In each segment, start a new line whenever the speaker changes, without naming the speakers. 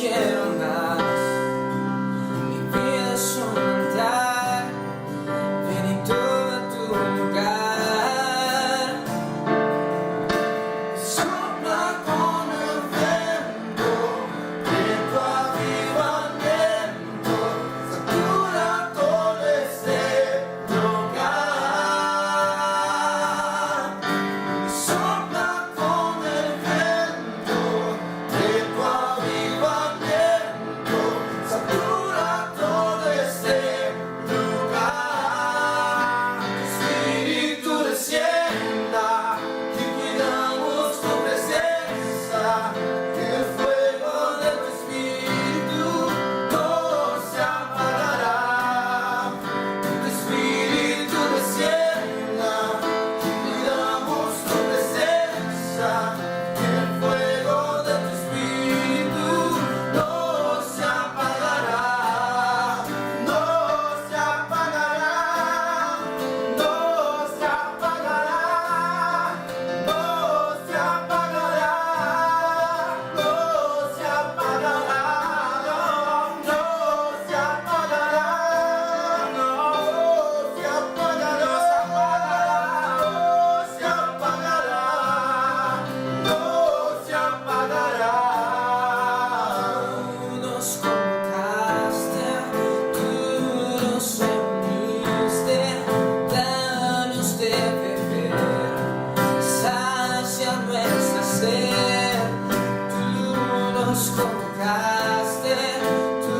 quiero más. Mi vida es un altar, ven y toma tu lugar. Sopla con el viento de tu avivamiento, satura todo este lugar. Sopla con el viento de tu avivamiento, satura todo este lugar. Espíritu descienda, que cuidamos tu presencia, que el fuego de tu espíritu no se apagará. Tu espíritu descienda, que cuidamos tu presencia, que el fuego de tu espíritu no se apagará, no se apagará, no se apagará, no se apagará, no se apagará, no se apagará, no se apagará, no se apagará. Nos convocaste, tú nos reuniste, danos de beber, sacia nuestra sed. Tú nos convocaste, tú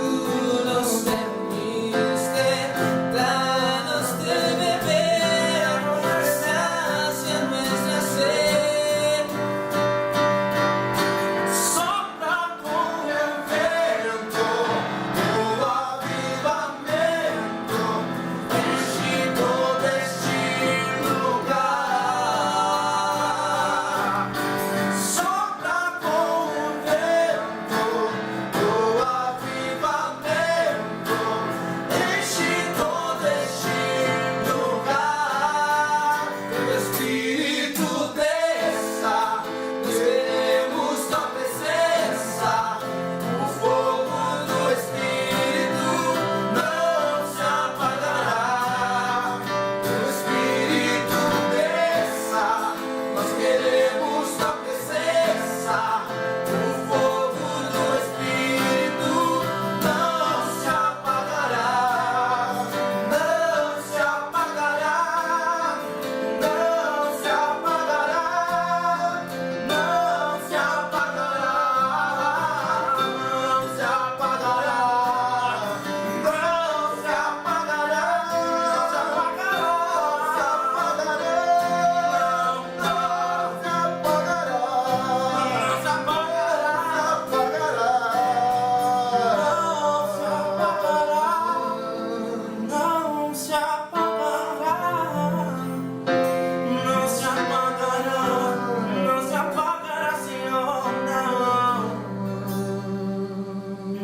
nos reuniste, danos de beber, sacia nuestra sed. Sopla con el viento, tu avivamiento, enchido de este lugar. Sopla con el viento, tu avivamiento, enchido de este lugar. Que tu espíritu desça, nos queremos tua presença. O fogo do espírito não se apagará. Que o espírito desça, nós queremos tua presença. O fogo do espírito não se apagará, não se apagará, não se apagará, não se apagará, não se apagará, não se apagará, não se apagará, não se apagará, não se apagará, Senhor,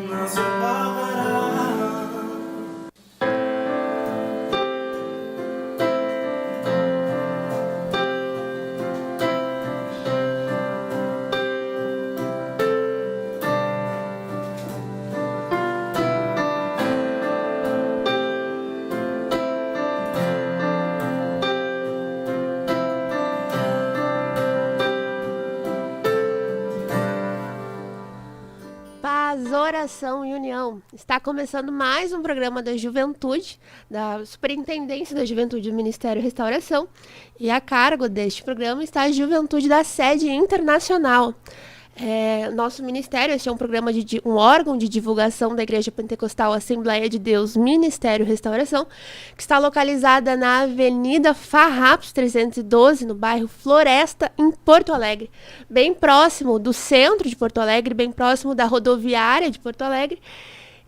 não se apagará.
Paz, oração e união. Está começando mais um programa da Juventude, da Superintendência da Juventude do Ministério Restauração. E a cargo deste programa está a Juventude da Sede Internacional. Nosso ministério, este é um programa um órgão de divulgação da Igreja Pentecostal Assembleia de Deus Ministério Restauração, que está localizada na Avenida Farrapos 312, no bairro Floresta, em Porto Alegre, bem próximo do centro de Porto Alegre, bem próximo da rodoviária de Porto Alegre.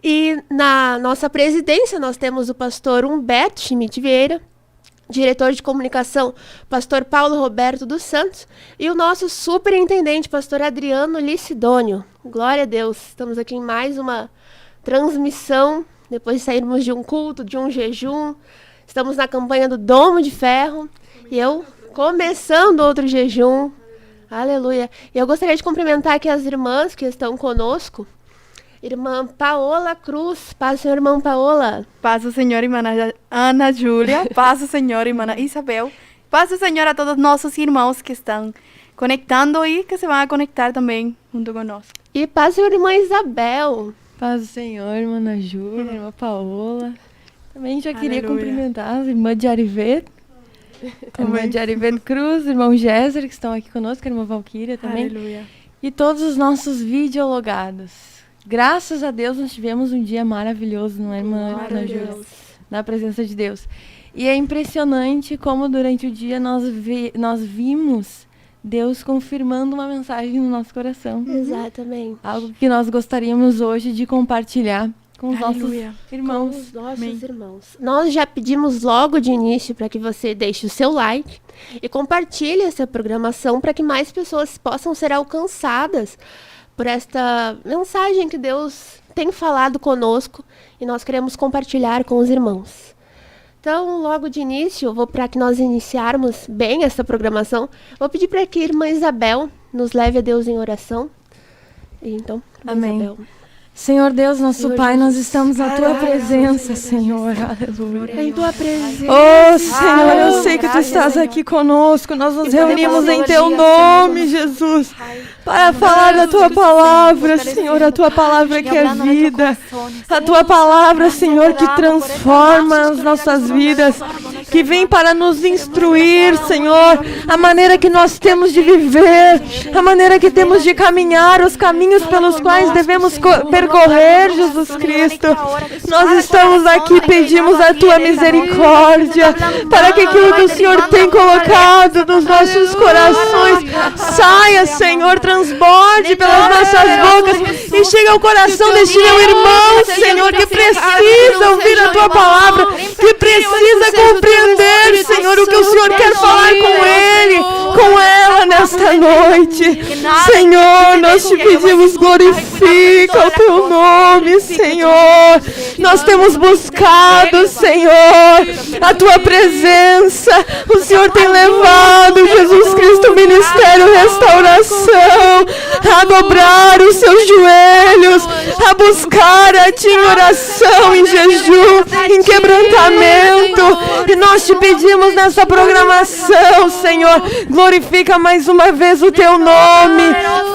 E na nossa presidência nós temos o pastor Humberto Schmidt Vieira, diretor de comunicação, pastor Paulo Roberto dos Santos, e o nosso superintendente, pastor Adriano Licidônio. Glória a Deus, estamos aqui em mais uma transmissão, depois de sairmos de um culto, de um jejum. Estamos na campanha do Domo de Ferro, e eu começando outro jejum. Aleluia. E eu gostaria de cumprimentar aqui as irmãs que estão conosco. Irmã Paola Cruz. Paz do Senhor, irmã Paola.
Paz do Senhor, irmã Ana Júlia. Paz do Senhor, irmã Isabel. Paz do Senhor a todos nossos irmãos que estão conectando e que se vão a conectar também junto conosco.
E paz do Senhor, irmã Isabel.
Paz do Senhor, irmã Ana Júlia, irmã Paola. Também já queria
Aleluia.
cumprimentar as irmãs de Arivet. Irmã de Arivet Cruz, irmão Géser, que estão aqui conosco, a irmã Valquíria também.
Aleluia.
E todos os nossos videologados. Graças a Deus nós tivemos um dia maravilhoso, não é, irmã Ana Júlia? Na presença de Deus. E é impressionante como durante o dia nós vimos Deus confirmando uma mensagem no nosso coração.
Exatamente.
Algo que nós gostaríamos hoje de compartilhar com os
Aleluia.
nossos irmãos.
Com os nossos
Amém.
irmãos. Nós já pedimos logo de início para que você deixe o seu like e compartilhe essa programação para que mais pessoas possam ser alcançadas por esta mensagem que Deus tem falado conosco e nós queremos compartilhar com os irmãos. Então, logo de início, para que nós iniciarmos bem essa programação, vou pedir para que a irmã Isabel nos leve a Deus em oração. Então, irmã
Amém.
Isabel.
Senhor Deus, nosso
Senhor
Pai,
Jesus.
nós estamos na Tua presença, Senhor. Aleluia.
Em tua presença.
Oh, Senhor, eu sei que Tu estás aqui conosco. Nós nos reunimos em Teu nome, Jesus, para falar da Tua palavra, Senhor, a Tua palavra que é vida. A Tua palavra, Senhor, que transforma as nossas vidas, que vem para nos instruir, Senhor, a maneira que nós temos de viver, a maneira que temos de caminhar, os caminhos pelos quais devemos percorrer, Jesus Cristo. Nós estamos aqui, pedimos a Tua misericórdia, para que aquilo que o Senhor tem colocado nos nossos corações saia, Senhor, transborde pelas nossas bocas e chegue ao coração deste meu irmão, Senhor, que precisa ouvir a Tua palavra, que precisa compreender, Senhor, o que o Senhor quer falar com ele, com ela nesta noite. Senhor, nós te pedimos, glorifica o Teu nome, Senhor. Nós temos buscado, Senhor, a Tua presença. O Senhor tem levado, Jesus Cristo, o Ministério Restauração, a dobrar os seus joelhos, a buscar a Ti em oração, em jejum, em quebrantamento. E nós te pedimos nessa programação, Senhor, glorifica mais uma vez o Teu nome.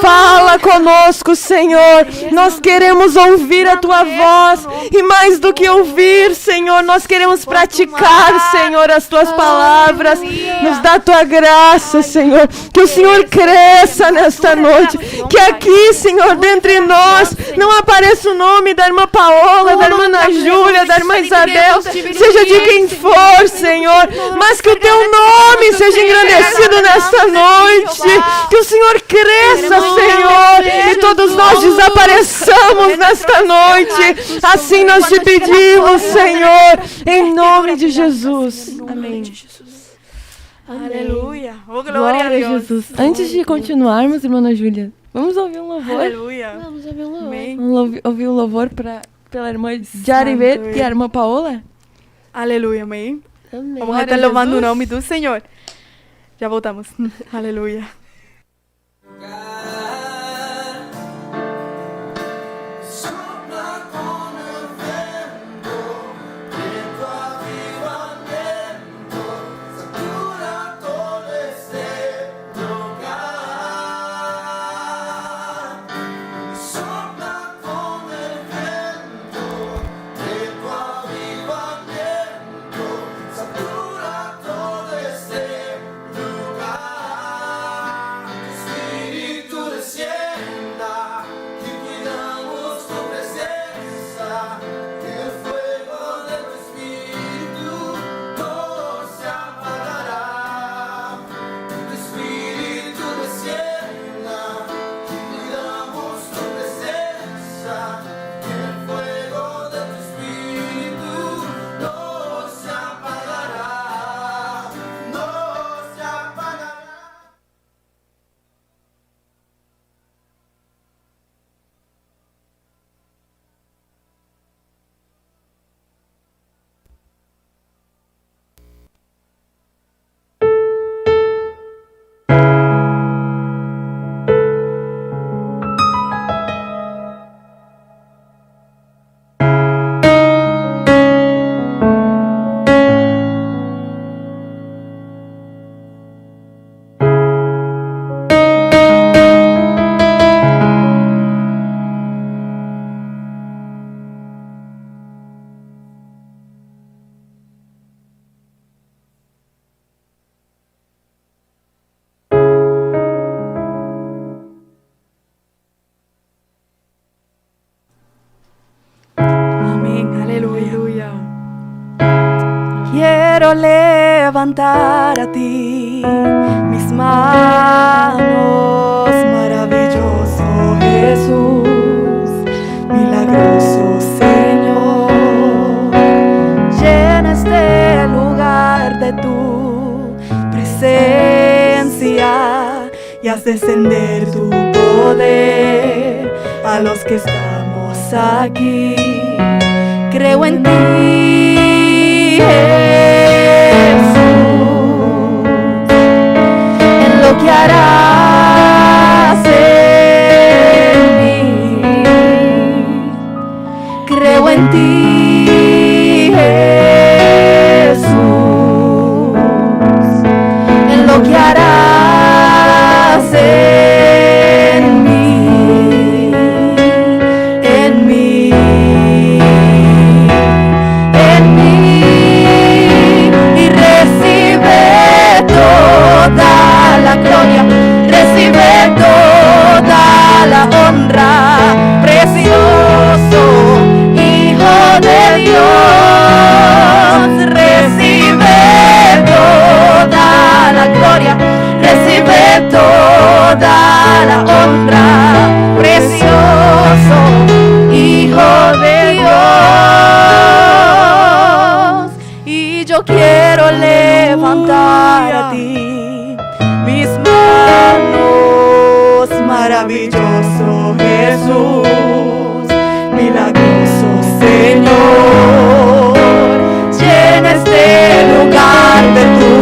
Fala conosco, Senhor. Nós queremos ouvir a Tua voz. E mais do que ouvir, Senhor, nós queremos praticar, Senhor, as Tuas palavras. Nos dá a Tua graça, Senhor. Que o Senhor cresça nesta noite. Que aqui, Senhor, dentre nós, não apareça o nome da irmã Paola, da irmã Ana Júlia, da irmã Isabel, seja de quem for, Senhor, mas que o Teu nome seja engrandecido nesta noite. Que o Senhor cresça, Senhor, e todos nós desapareçamos nesta noite. Assim nós te pedimos, Senhor, em nome de Jesus. Amém.
Aleluia. Oh, glória a
Glória a
Deus.
Jesus. Antes de continuarmos, irmã Ana Júlia, vamos ouvir um louvor.
Aleluia.
Vamos ouvir um louvor.
Amém.
Vamos ouvir um louvor pela irmã Jarivet e a irmã Paola.
Aleluia, amém.
Amém.
Vamos
Glória
estar
a
louvando o
Jesus.
nome do Senhor. Já voltamos. Aleluia.
Sopla con el viento de tu avivamiento, satura todo este lugar. Sopla con el viento de tu avivamiento, satura todo este lugar.
quiero levantar a ti mis manos, maravilloso Jesús, milagroso Señor. Llena este lugar de tu presencia y haz descender tu poder a los que estamos aquí. Creo en ti, Jesús, en lo que harás en mí. Creo en ti, Jesús, en lo que harás en mí, en mí, en mí, y recibe toda la gloria, recibe toda la honra, precioso Hijo de Dios, recibe toda la gloria, recibe toda la honra, precioso Hijo de Dios. Y yo quiero levantar a ti mis manos, maravilloso Jesús, milagroso Señor. Llena este lugar de tu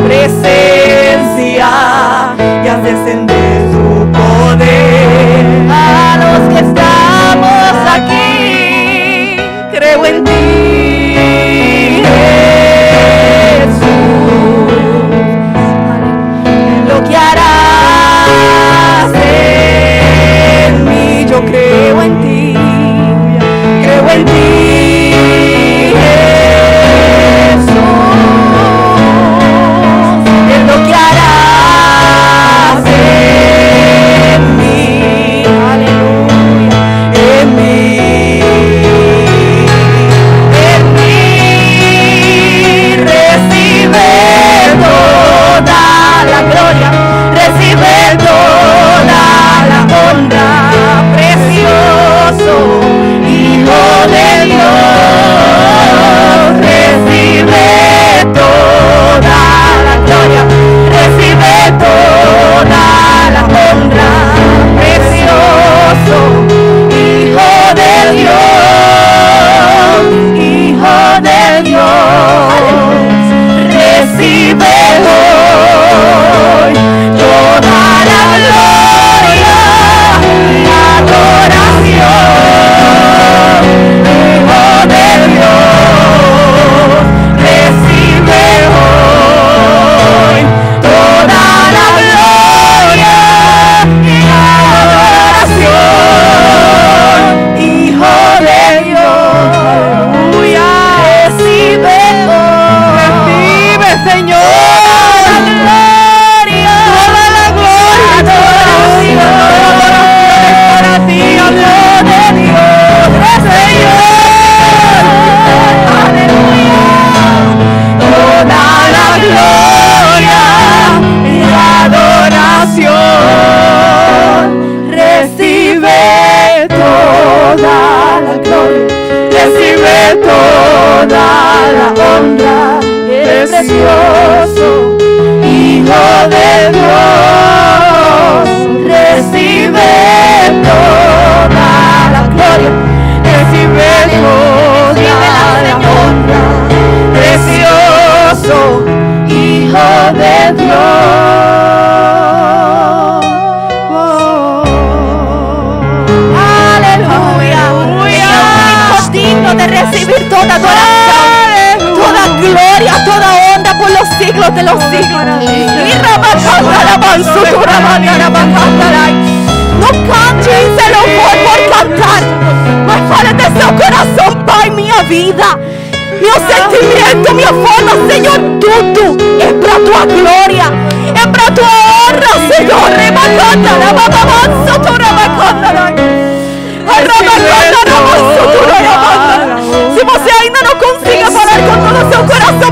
presencia y haz descender tu poder a los que estamos aquí. Creo en ti, Jesús, en lo que harás en mí. Yo creo en ti, creo en ti, Jesús, en lo que harás en mí, aleluya, en mí, recibe toda la gloria, recibe toda la honra, precioso Hijo de Dios, recibe toda la gloria, recibe toda la honra, precioso Hijo de Dios, Hijo de Dios, recibe hoy toda la gloria y adoración, Hijo de Dios, recibe hoy toda la gloria y adoración, Hijo de Dios, aleluya, recibe hoy, recibe, Señor, toda la gloria, adoración, para ti, Hijo de Dios, Señor, aleluya, toda la gloria y adoración, recibe toda la gloria, recibe toda la honra, precioso Hijo de Dios, recibe toda la gloria, recibe toda la honra, precioso Hijo de Dios. Aleluya, Dios digno de recibir toda adoración, toda gloria, toda honra por los siglos de los siglos. No cantes el amor por cantar, mas fala de seu coração, Pai, minha vida, meu sentimento, minha forma, Senhor, tudo é para tua glória, é para tua honra, Senhor. Se você ainda não consiga falar com todo o seu coração,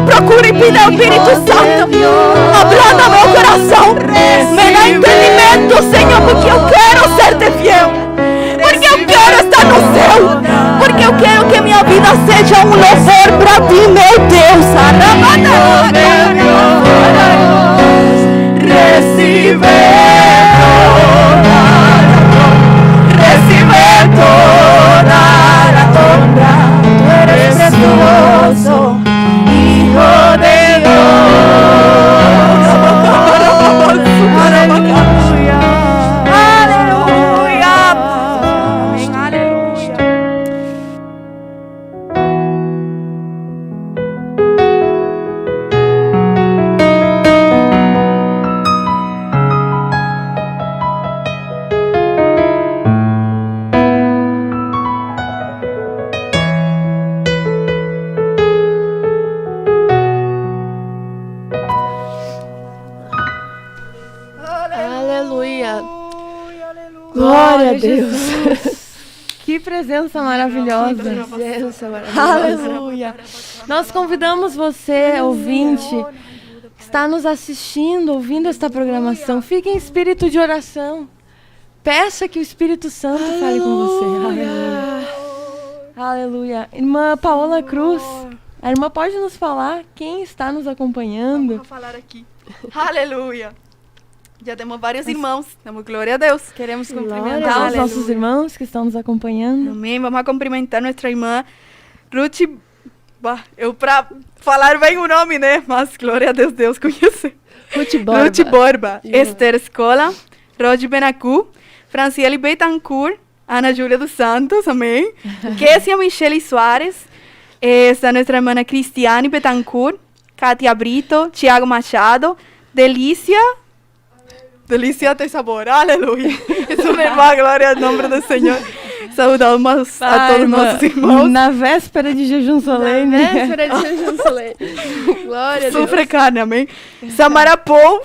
Glória a Deus.
Jesus. Que presença maravilhosa.
Presença maravilhosa.
Aleluia. Nós convidamos você, ouvinte, que está nos assistindo, ouvindo esta programação. Fique em espírito de oração. Peça que o Espírito Santo fale com você. Aleluia. Aleluia. Irmã Paola Cruz, a irmã pode nos falar quem está nos acompanhando?
Vamos falar aqui. Aleluia. Já temos vários irmãos. Damos glória a Deus.
Queremos
Glória
cumprimentar
a
os
Deus.
nossos irmãos que estão nos acompanhando.
Amém. Vamos a cumprimentar nossa irmã Ruth. Bah, eu para falar bem o nome, né? Mas glória a Deus, Deus conhece.
Ruth Borba.
Ruth Borba,
Irmã.
Esther Escola, Rod Benacu, Franciele Betancourt, Ana Júlia dos Santos, amém. Kessia Michele Soares, está nossa irmã Cristiane Betancourt, Katia Brito, Tiago Machado, Delícia tem sabor, aleluia. É uma irmã, glória ao nome do Senhor. Saudamos a todos nossos irmãos.
Na véspera de jejum solene.
Véspera de jejum solene. Glória a Deus.
Sofre carne, amém. Samara Paul,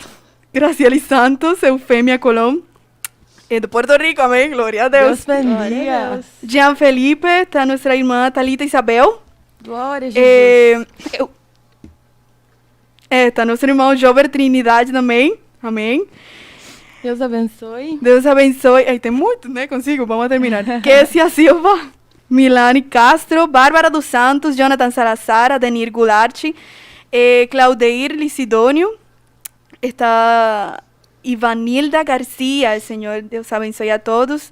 Graciela Santos, Eufêmia Colom, é de Porto Rico, amém. Glória a Deus.
Deus
Glória a
bendiga.
Deus.
Jean Felipe, está nossa irmã Thalita Isabel.
Glória a Jesus.
Está nosso irmão Jober Trinidade também, amém.
Deus abençoe.
Deus abençoe. Aí tem muito, né? Consigo, vamos terminar. Kessia Silva, Milane Castro, Bárbara dos Santos, Jonathan Salazar, Adenir Goulart, Claudeir Licidônio, está Ivanilda Garcia, Senhor, Deus abençoe a todos.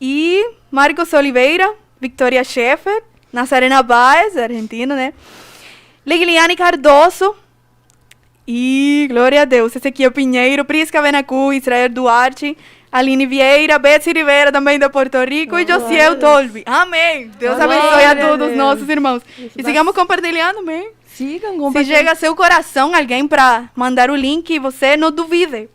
E Marcos Oliveira, Victoria Schaeffer, Nazarena Baez, Argentina, né? Legliane Cardoso, e glória a Deus, Ezequiel Pinheiro, Prisca Benacu, Israel Duarte, Aline Vieira, Betsy Rivera, também de Porto Rico, e Josiel Tolbi. Amém. Deus
Glória
abençoe a
a
todos os
Deus.
nossos irmãos. E sigamos compartilhando, amém.
Sigam
Se
compartilhando.
chega a seu coração alguém para mandar o link, você não duvide.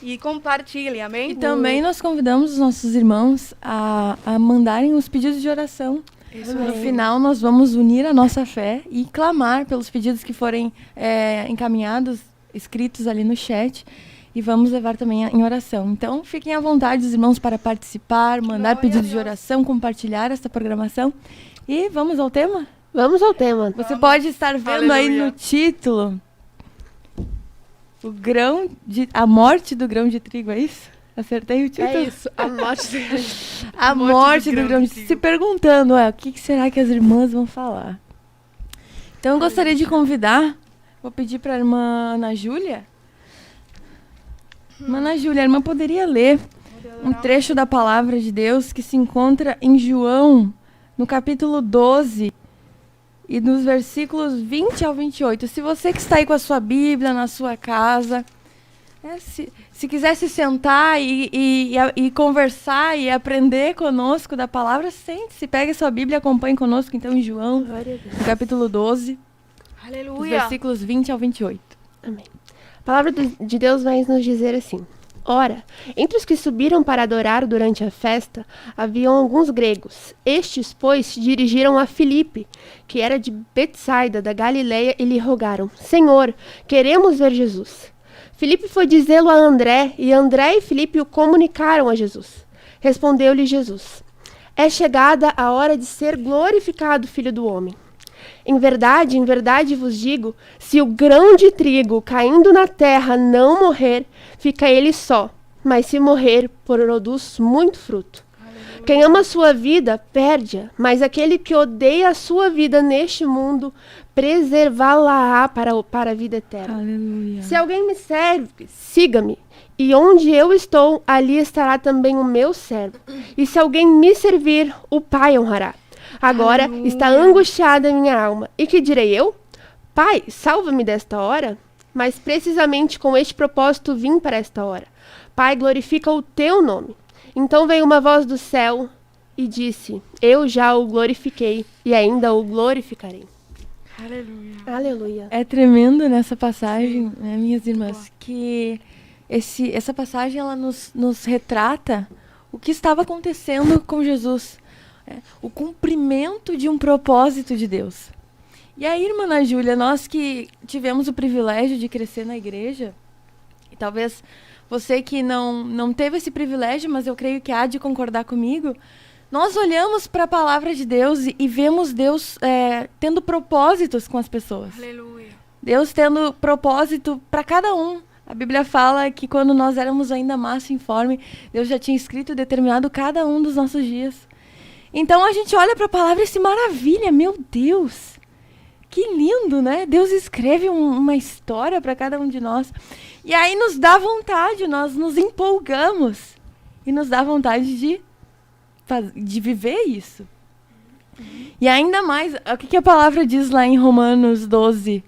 E compartilhe, amém.
E também nós convidamos os nossos irmãos a mandarem os pedidos de oração. No final, nós vamos unir a nossa fé e clamar pelos pedidos que forem encaminhados, escritos ali no chat. E vamos levar também em oração. Então, fiquem à vontade, os irmãos, para participar, mandar pedidos de oração, compartilhar esta programação. E vamos ao tema?
Vamos ao tema.
Você pode estar vendo aí
Aleluia.
no título a morte do grão de trigo, é isso? Acertei o título?
É isso, a morte.
A morte do grão de trigo. Se perguntando, o que será que as irmãs vão falar? Então, eu gostaria de convidar, vou pedir para a irmã Ana Júlia. Irmã Ana Júlia, a irmã poderia ler um trecho da palavra de Deus que se encontra em João, no capítulo 12, e nos versículos 20 ao 28. Se você que está aí com a sua Bíblia na sua casa, se quiser se sentar e conversar e aprender conosco da palavra, sente-se, pegue a sua Bíblia e acompanhe conosco, então, em João, no capítulo 12, dos
Aleluia.
versículos 20 ao 28.
Amém. A palavra de Deus vai nos dizer assim: Ora, entre os que subiram para adorar durante a festa, haviam alguns gregos. Estes, pois, se dirigiram a Filipe, que era de Betsaida, da Galileia, e lhe rogaram: Senhor, queremos ver Jesus. Filipe foi dizê-lo a André, e André e Filipe o comunicaram a Jesus. Respondeu-lhe Jesus: É chegada a hora de ser glorificado o Filho do Homem. Em verdade vos digo, se o grão de trigo caindo na terra não morrer, fica ele só, mas se morrer, produz muito fruto. Aleluia. Quem ama a sua vida, perde-a, mas aquele que odeia a sua vida neste mundo, preservá-la-á para a vida eterna.
Aleluia.
Se alguém me serve, siga-me, e onde eu estou, ali estará também o meu servo. E se alguém me servir, o Pai honrará. Agora
Aleluia.
está angustiada a minha alma. E que direi eu? Pai, salva-me desta hora. Mas precisamente com este propósito vim para esta hora. Pai, glorifica o teu nome. Então veio uma voz do céu e disse: Eu já o glorifiquei e ainda o glorificarei.
Aleluia.
Aleluia.
É tremendo nessa passagem, né, minhas irmãs, que essa passagem ela nos retrata o que estava acontecendo com Jesus. O cumprimento de um propósito de Deus. E aí, irmã Ana Júlia, nós que tivemos o privilégio de crescer na igreja, e talvez você que não teve esse privilégio, mas eu creio que há de concordar comigo, nós olhamos para a palavra de Deus e vemos Deus tendo propósitos com as pessoas.
Aleluia.
Deus tendo propósito para cada um. A Bíblia fala que quando nós éramos ainda massa informe, Deus já tinha escrito e determinado cada um dos nossos dias. Então a gente olha para a palavra e se maravilha, meu Deus, que lindo, né? Deus escreve uma história para cada um de nós. E aí nos dá vontade, nós nos empolgamos e nos dá vontade de viver isso. E ainda mais, o que a palavra diz lá em Romanos 12,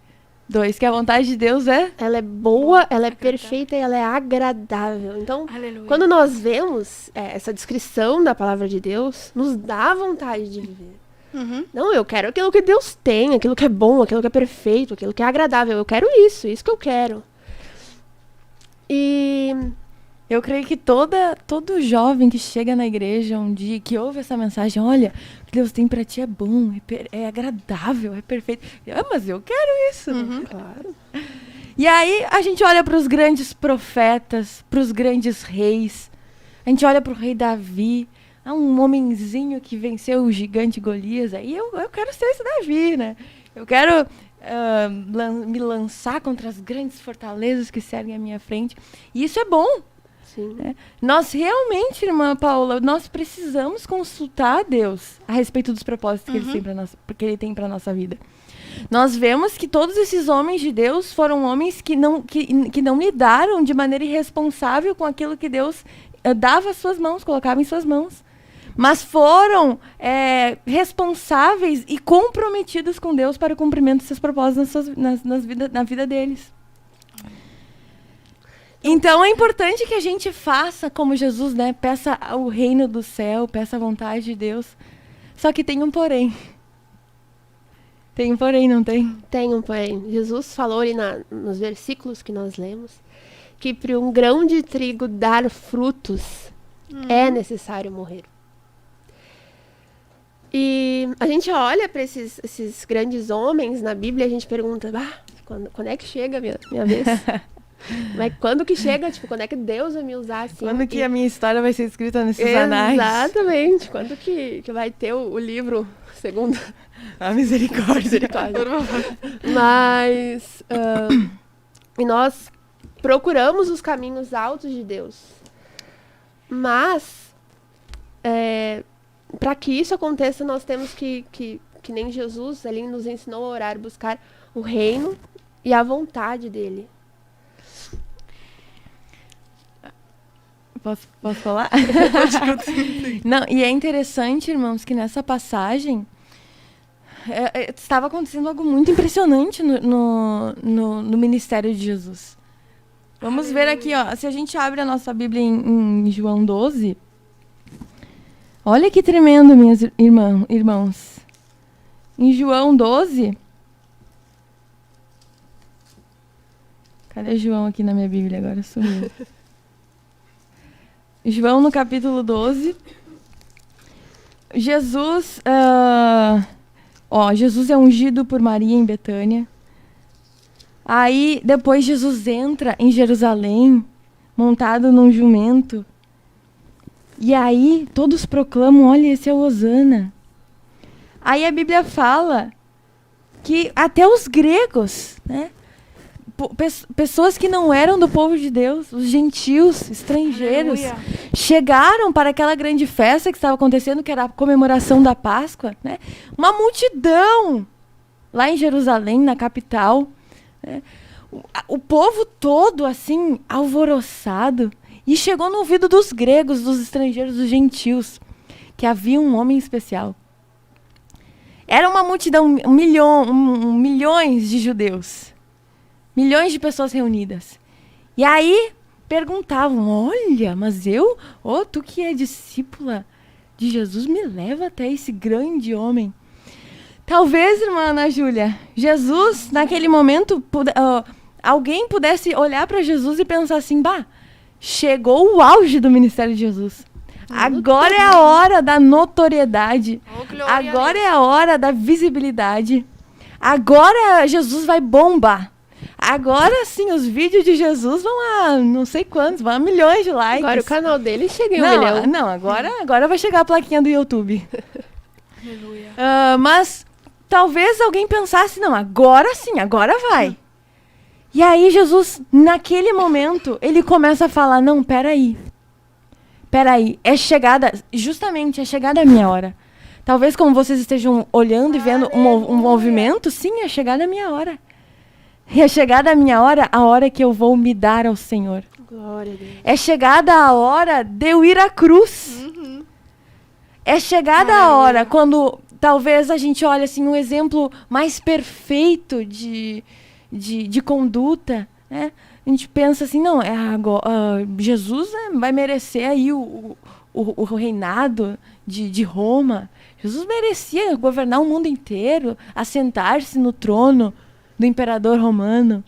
2, que a vontade de Deus
Ela é boa, ela é perfeita e ela é agradável. Então,
Aleluia.
quando nós vemos essa descrição da palavra de Deus, nos dá vontade de viver.
Uhum.
Não, eu quero aquilo que Deus tem, aquilo que é bom, aquilo que é perfeito, aquilo que é agradável. Eu quero isso que eu quero. E
eu creio que todo jovem que chega na igreja um dia, que ouve essa mensagem, olha, o que Deus tem pra ti é bom, é agradável, é perfeito. Mas eu quero isso.
Uhum.
claro.
E aí a gente olha para os grandes profetas, para os grandes reis. A gente olha para o rei Davi, um homenzinho que venceu o gigante Golias. Aí eu quero ser esse Davi, né? Eu quero me lançar contra as grandes fortalezas que servem à minha frente. E isso é bom.
Sim.
Nós realmente, irmã Paula, nós precisamos consultar a Deus a respeito dos propósitos que Ele tem para a nossa vida. Nós vemos que todos esses homens de Deus foram homens que não lidaram de maneira irresponsável com aquilo que Deus dava às suas mãos, colocava em suas mãos. Mas foram responsáveis e comprometidos com Deus para o cumprimento dos seus propósitos na vida deles. Então é importante que a gente faça como Jesus, né? Peça o reino do céu, peça a vontade de Deus. Só que tem um porém. Tem um porém, não tem?
Tem um porém. Jesus falou ali nos versículos que nós lemos que para um grão de trigo dar frutos é necessário morrer. E a gente olha para esses grandes homens na Bíblia e a gente pergunta, quando é que chega a minha vez? Mas quando que chega? Tipo, quando é que Deus vai me usar assim?
Quando que a minha história vai ser escrita nesses anais?
Exatamente. Quando que vai ter o livro segundo...
A misericórdia.
Mas... e nós procuramos os caminhos altos de Deus. Mas... para que isso aconteça, nós temos que nem Jesus ali nos ensinou a orar, buscar o reino e a vontade dele.
Posso falar? Não, e é interessante, irmãos, que nessa passagem estava acontecendo algo muito impressionante no ministério de Jesus. Vamos ver aqui, ó. Se a gente abre a nossa Bíblia em João 12, olha que tremendo, minhas irmãos. Em João 12, cadê João aqui na minha Bíblia? Agora sumiu. João, no capítulo 12, Jesus é ungido por Maria em Betânia. Aí, depois Jesus entra em Jerusalém, montado num jumento. E aí, todos proclamam, olha, esse é o Hosana. Aí a Bíblia fala que até os gregos, né? Pessoas que não eram do povo de Deus, os gentios, estrangeiros, chegaram para aquela grande festa que estava acontecendo, que era a comemoração da Páscoa, né? Uma multidão lá em Jerusalém, na capital, né? O povo todo, assim, alvoroçado, e chegou no ouvido dos gregos, dos estrangeiros, dos gentios, que havia um homem especial. Era uma multidão, milhões de judeus. Milhões de pessoas reunidas. E aí perguntavam, olha, mas tu que é discípula de Jesus, me leva até esse grande homem. Talvez, irmã Ana Júlia, Jesus, naquele momento, alguém pudesse olhar para Jesus e pensar assim, chegou o auge do ministério de Jesus. Agora é a hora da notoriedade. Agora é a hora da visibilidade. Agora Jesus vai bombar. Agora sim, os vídeos de Jesus vão a não sei quantos, vão a milhões de likes.
Agora o canal dele chega em 1
não,
milhão.
Não, agora vai chegar a plaquinha do YouTube.
Aleluia.
Mas talvez alguém pensasse, não, agora sim, agora vai. E aí Jesus, naquele momento, ele começa a falar, não, peraí, é chegada a minha hora. Talvez como vocês estejam olhando e vendo um movimento, sim, é chegada a minha hora. E é chegada a minha hora, a hora que eu vou me dar ao Senhor.
Glória a Deus.
É chegada a hora de eu ir à cruz. É chegada a hora quando talvez a gente olhe assim, um exemplo mais perfeito de conduta, né? A gente pensa assim, não, Jesus, né, vai merecer aí o reinado de Roma. Jesus merecia governar o mundo inteiro, assentar-se no trono do imperador romano.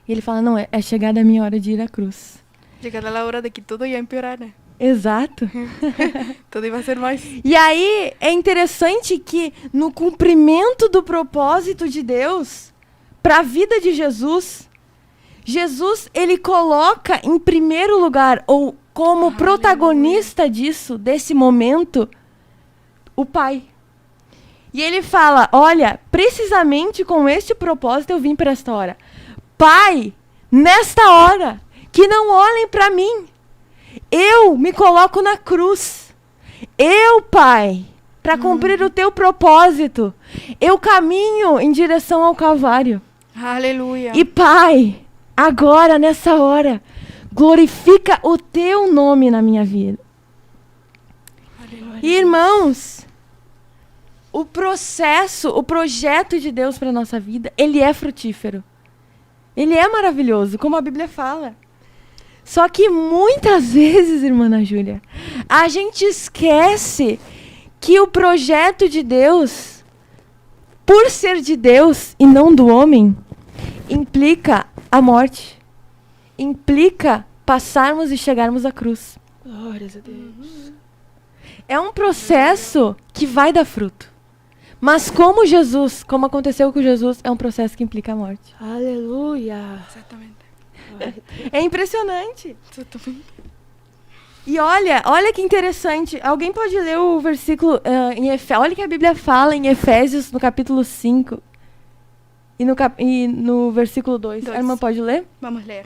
E ele fala, não, é chegada a minha hora de ir à cruz.
Chegada a hora de que tudo ia empeorar, né?
Exato.
Tudo ia ser mais.
E aí é interessante que no cumprimento do propósito de Deus para a vida de Jesus, ele coloca em primeiro lugar, ou como protagonista desse momento, o Pai. E ele fala, olha, precisamente com este propósito eu vim para esta hora. Pai, nesta hora, que não olhem para mim. Eu me coloco na cruz. Eu, Pai, para cumprir o teu propósito, eu caminho em direção ao Calvário.
Aleluia.
E Pai, agora, nessa hora, glorifica o teu nome na minha vida.
Aleluia.
Irmãos, o projeto de Deus para a nossa vida, ele é frutífero. Ele é maravilhoso, como a Bíblia fala. Só que muitas vezes, irmã Ana Júlia, a gente esquece que o projeto de Deus, por ser de Deus e não do homem, implica a morte. Implica passarmos e chegarmos à cruz.
Glórias a Deus.
É um processo que vai dar fruto. Mas como aconteceu com Jesus, é um processo que implica a morte.
Aleluia.
Exatamente.
É impressionante. E olha que interessante. Alguém pode ler o versículo em Efésios? Olha que a Bíblia fala em Efésios, no capítulo 5. E no versículo 2. A irmã pode ler?
Vamos ler.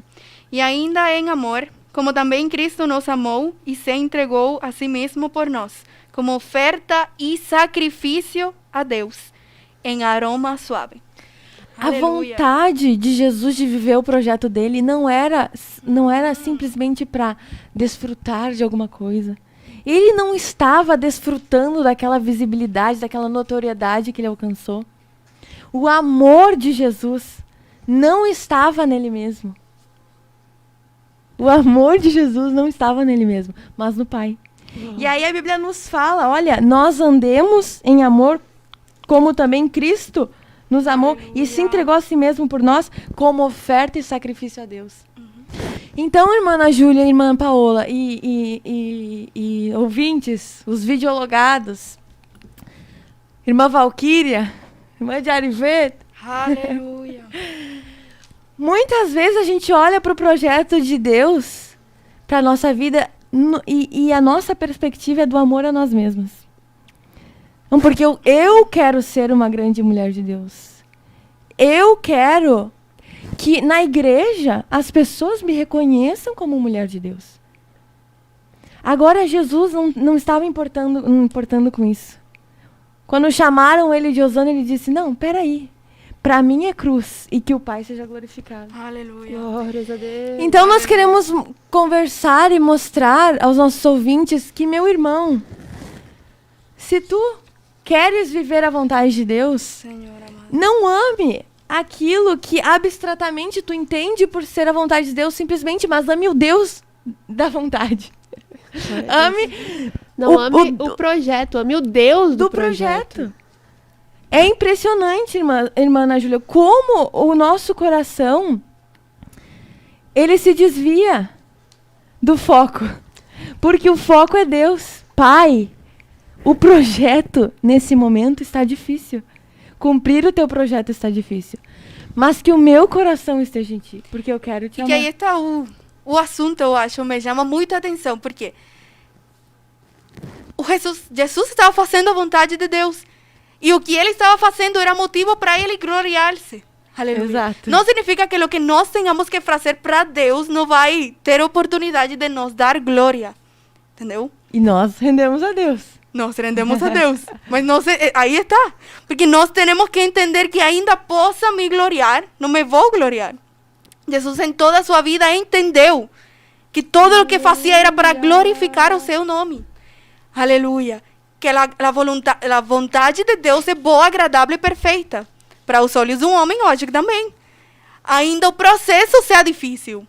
E ainda em amor, como também Cristo nos amou e se entregou a si mesmo por nós, como oferta e sacrifício a Deus, em aroma suave.
A vontade de Jesus de viver o projeto dele não era simplesmente para desfrutar de alguma coisa. Ele não estava desfrutando daquela visibilidade, daquela notoriedade que ele alcançou. O amor de Jesus não estava nele mesmo. O amor de Jesus não estava nele mesmo, mas no Pai. E aí a Bíblia nos fala, olha, nós andemos em amor como também Cristo nos amou e se entregou a si mesmo por nós como oferta e sacrifício a Deus. Então, irmã Ana Júlia, irmã Paola e ouvintes, os videologados, irmã Valquíria, irmã de Arivet,
Aleluia.
muitas vezes a gente olha para o projeto de Deus, para a nossa vida, e a nossa perspectiva é do amor a nós mesmos. Não, porque eu quero ser uma grande mulher de Deus. Eu quero que na igreja as pessoas me reconheçam como mulher de Deus. Agora Jesus não estava importando com isso. Quando chamaram ele de Osana, ele disse, não, peraí. Para mim é cruz e que o Pai seja glorificado.
Aleluia.
Glórias a Deus.
Então nós queremos conversar e mostrar aos nossos ouvintes que, meu irmão, se tu queres viver a vontade de Deus,
Senhor amado.
não ame aquilo que abstratamente tu entende por ser a vontade de Deus simplesmente, mas ame o Deus da vontade. Ame
Não ame o projeto, ame o Deus do projeto.
É impressionante, irmã Ana Júlia, como o nosso coração ele se desvia do foco. Porque o foco é Deus. Pai, o projeto nesse momento está difícil. Cumprir o teu projeto está difícil. mas que o meu coração esteja em ti, porque eu quero te
E
amar.
que aí está o assunto, eu acho, me chama muita atenção, porque Jesus estava fazendo a vontade de Deus. E o que ele estava fazendo era motivo para ele gloriar-se. Aleluia.
Exato.
Não significa que o que nós tenhamos que fazer para Deus não vai ter oportunidade de nos dar glória. Entendeu?
E nós rendemos a Deus.
Nós rendemos a Deus. Mas nós, aí está. Porque nós temos que entender que ainda possa me gloriar, não me vou gloriar. Jesus em toda a sua vida entendeu que todo o que fazia era para glorificar o seu nome. Aleluia. Que a vontade de Deus é boa, agradável e perfeita. Para os olhos de um homem, lógico também. Ainda o processo seja difícil.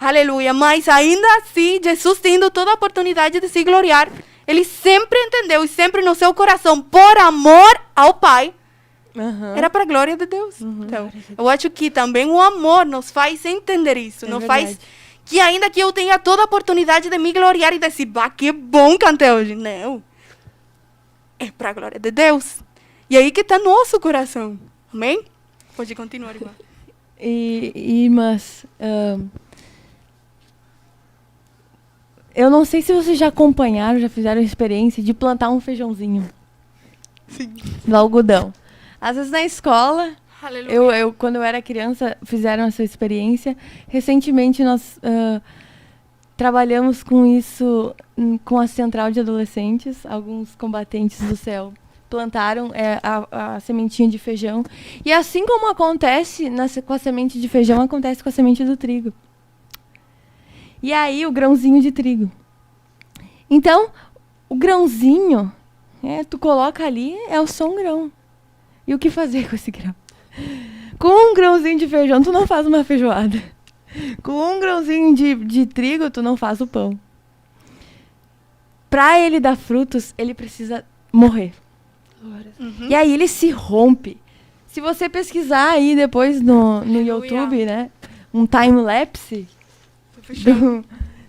Aleluia. Mas ainda assim, Jesus tendo toda a oportunidade de se gloriar, ele sempre entendeu e sempre no seu coração, por amor ao Pai, era para a glória de Deus. Então, eu acho que também o amor nos faz entender isso. Nos faz que ainda que eu tenha toda a oportunidade de me gloriar e dizer, bah, que bom cantei hoje. Não. É para a glória de Deus. E aí que está nosso coração. Amém? Pode continuar, irmã.
E irmãs, eu não sei se vocês já acompanharam, já fizeram a experiência de plantar um feijãozinho.
Sim.
Do algodão. Às vezes na escola,
Aleluia.
quando eu era criança, fizeram essa experiência. Recentemente nós trabalhamos com isso com a Central de Adolescentes. Alguns combatentes do céu plantaram a sementinha de feijão. E assim como acontece com a semente de feijão, acontece com a semente do trigo. E aí o grãozinho de trigo. Então, o grãozinho, tu coloca ali, é só um grão. E o que fazer com esse grão? Com um grãozinho de feijão, tu não faz uma feijoada. Com um grãozinho de trigo, tu não faz o pão. Para ele dar frutos, ele precisa morrer. E aí ele se rompe. Se você pesquisar aí depois no YouTube, né? Um time-lapse,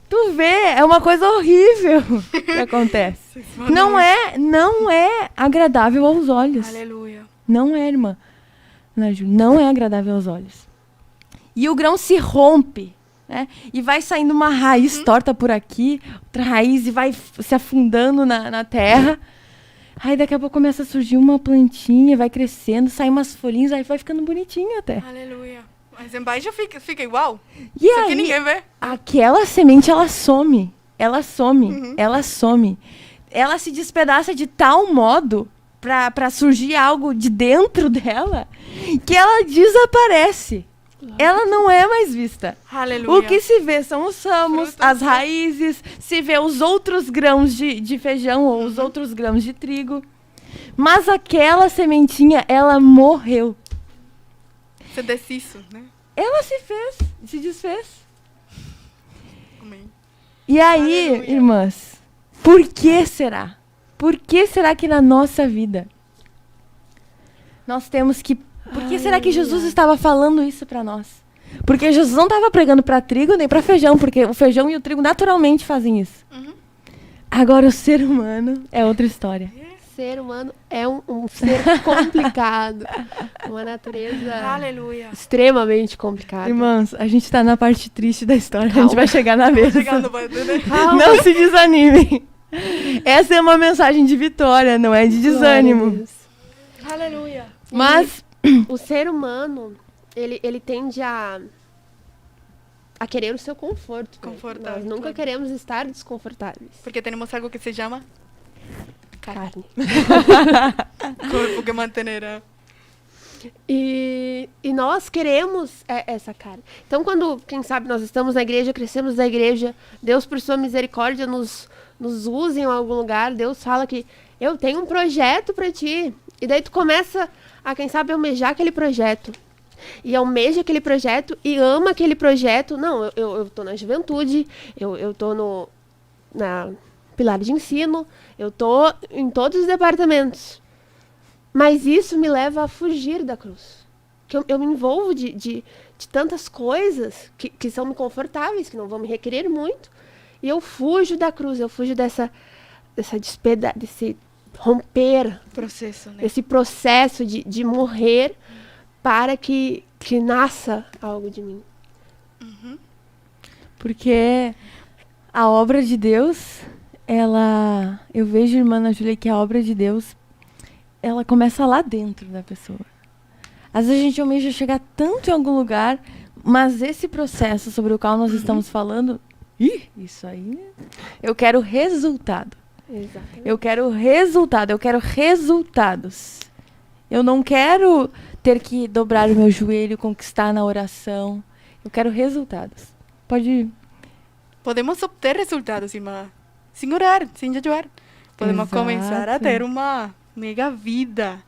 tu vê, é uma coisa horrível que acontece. Não é agradável aos olhos.
Aleluia.
Não é, irmã. Não é agradável aos olhos. E o grão se rompe, né? E vai saindo uma raiz torta por aqui, outra raiz e vai se afundando na terra. Aí daqui a pouco começa a surgir uma plantinha, vai crescendo, sai umas folhinhas, aí vai ficando bonitinho até.
Aleluia. Mas embaixo fica igual.
E
Só
aí,
que ninguém vê.
aquela semente, ela some. Ela some. Ela some. Ela se despedaça de tal modo para surgir algo de dentro dela que ela desaparece. Ela não é mais vista.
Aleluia.
O que se vê são os ramos,
Frutos,
as raízes, se vê os outros grãos de feijão ou os outros grãos de trigo. Mas aquela sementinha, ela morreu.
Se desce, né?
Ela se desfez.
Amém.
E aí,
Aleluia.
irmãs, por que será? Por que será que na nossa vida nós temos que... Por que será que Jesus estava falando isso para nós? Porque Jesus não estava pregando para trigo nem para feijão, porque o feijão e o trigo naturalmente fazem isso. Agora o ser humano é outra história.
O ser humano é um ser complicado. Uma natureza
Aleluia.
extremamente complicada.
Irmãos, a gente está na parte triste da história. A gente vai chegar na mesa.
Chegando, vai, né?
Não se desanimem. Essa é uma mensagem de vitória, não é de desânimo.
Aleluia.
Mas
O ser humano, ele tende a querer o seu conforto. né?
Confortável,
Nós nunca
claro.
queremos estar desconfortáveis.
Porque temos algo que se chama
Carne.
corpo que manterá.
E nós queremos essa carne. Então, quando, quem sabe, nós estamos na igreja, crescemos na igreja, Deus, por sua misericórdia, nos usa em algum lugar, Deus fala que eu tenho um projeto para ti. E daí tu começa a, quem sabe, almejar aquele projeto. E almeja aquele projeto e ama aquele projeto. Não, eu tô na juventude, eu tô na pilar de ensino, eu tô em todos os departamentos. Mas isso me leva a fugir da cruz. Que eu me envolvo de tantas coisas que são confortáveis, que não vão me requerer muito. E eu fujo da cruz, eu fujo desse romper,
Processo, né?
esse processo de morrer para que que nasça algo de mim.
Porque a obra de Deus, eu vejo, irmã Ana Júlia, que a obra de Deus, ela começa lá dentro da pessoa. Às vezes a gente almeja chegar tanto em algum lugar, mas esse processo sobre o qual nós estamos falando, isso aí, eu quero resultado.
Exatamente.
Eu quero resultado, eu quero resultados. Eu não quero ter que dobrar o meu joelho, conquistar na oração. Eu quero resultados. Pode ir.
Podemos obter resultados, irmã, sem orar, sem jejuar. Podemos
Exato.
começar a ter uma mega vida.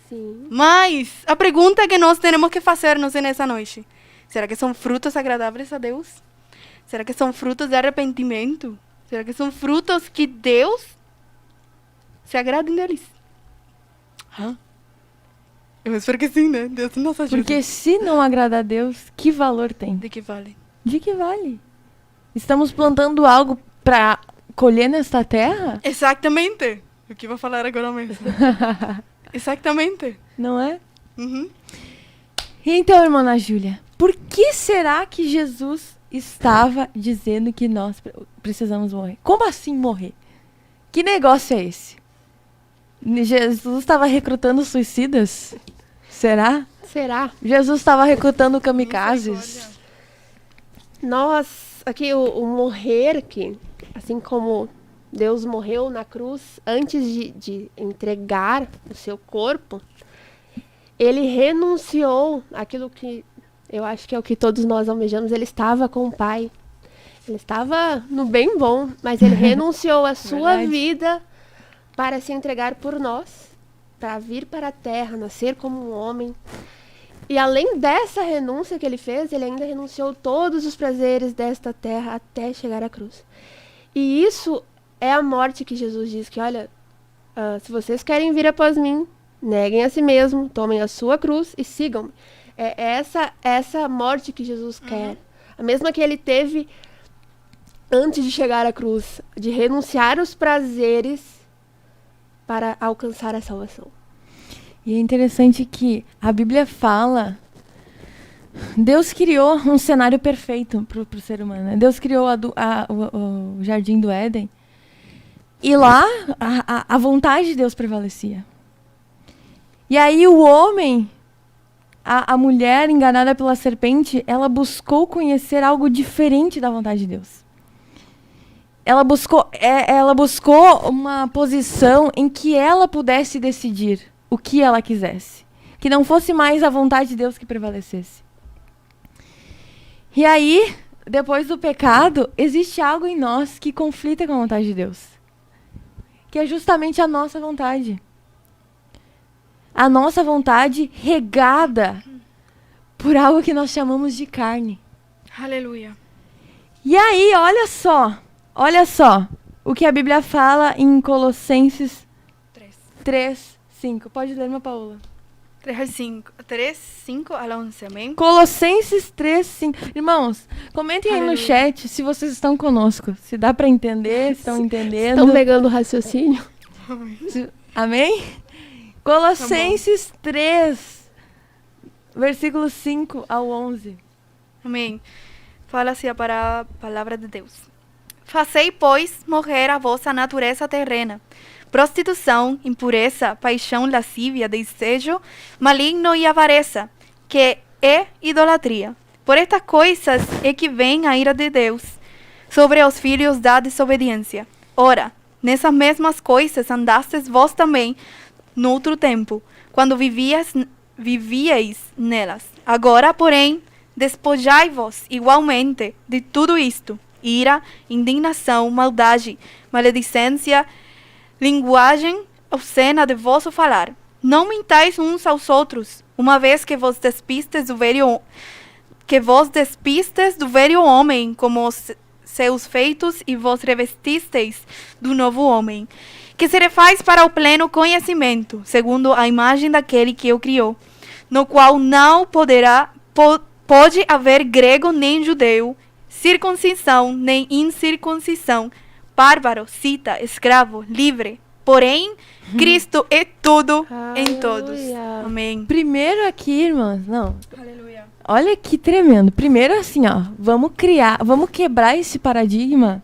Sim.
Mas a pergunta que nós temos que fazer-nos nessa noite: será que são frutos agradáveis a Deus? Será que são frutos de arrependimento? Será que são frutos que Deus se agrade neles? Eu espero que sim, né? Deus nos ajuda.
Porque se não agradar a Deus, que valor tem?
De que vale?
De que vale? Estamos plantando algo para colher nesta terra?
Exatamente. O que vou falar agora mesmo. Exatamente.
Não é?
Uhum.
Então, irmã Ana Júlia, por que será que Jesus estava dizendo que nós precisamos morrer? Como assim morrer? Que negócio é esse? Jesus estava recrutando suicidas? Será?
Será?
Jesus estava recrutando kamikazes?
Nós, aqui, o morrer aqui, assim como Deus morreu na cruz antes de entregar o seu corpo, ele renunciou àquilo que eu acho que é o que todos nós almejamos. Ele estava com o Pai. Ele estava no bem bom, mas ele renunciou à sua
Verdade.
vida para se entregar por nós, para vir para a terra, nascer como um homem. E além dessa renúncia que ele fez, ele ainda renunciou todos os prazeres desta terra até chegar à cruz. E isso é a morte que Jesus diz que, olha, se vocês querem vir após mim, neguem a si mesmo, tomem a sua cruz e sigam-me. É essa morte que Jesus quer. A mesma que ele teve antes de chegar à cruz, de renunciar os prazeres para alcançar a salvação.
E é interessante que a Bíblia fala, Deus criou um cenário perfeito para o ser humano. Né? Deus criou o Jardim do Éden. E lá, a vontade de Deus prevalecia. E aí o homem, a mulher enganada pela serpente, ela buscou conhecer algo diferente da vontade de Deus. Ela buscou uma posição em que ela pudesse decidir o que ela quisesse. Que não fosse mais a vontade de Deus que prevalecesse. E aí, depois do pecado, existe algo em nós que conflita com a vontade de Deus. Que é justamente a nossa vontade. A nossa vontade regada por algo que nós chamamos de carne.
Aleluia.
E aí, olha só o que a Bíblia fala em Colossenses 3:5. Pode ler, irmã Paola.
3:5 ao 11, amém?
Colossenses 3:5. Irmãos, comentem aí no
Aleluia.
chat se vocês estão conosco. Se dá para entender, se estão entendendo.
Estão pegando o raciocínio?
Amém? Colossenses 3, versículos 5 ao 11.
Amém. Fala assim a palavra de Deus. Fazei, pois, morrer a vossa natureza terrena. Prostituição, impureza, paixão, lascívia, desejo maligno e avareza, que é idolatria. Por estas coisas é que vem a ira de Deus sobre os filhos da desobediência. Ora, nessas mesmas coisas andastes vós também noutro tempo, quando vivíeis nelas. Agora, porém, despojai-vos igualmente de tudo isto: ira, indignação, maldade, maledicência, linguagem obscena de vosso falar. Não mintais uns aos outros, uma vez que vos despistes do velho homem como os seus feitos e vos revestisteis do novo homem, que se refaz para o pleno conhecimento, segundo a imagem daquele que o criou, no qual não pode haver grego nem judeu, circuncisão nem incircuncisão, bárbaro, cita, escravo, livre. Porém, Cristo é tudo em todos.
Aleluia.
Amém.
Primeiro aqui, irmãs, não.
Aleluia.
Olha que tremendo. Primeiro assim, ó, vamos quebrar esse paradigma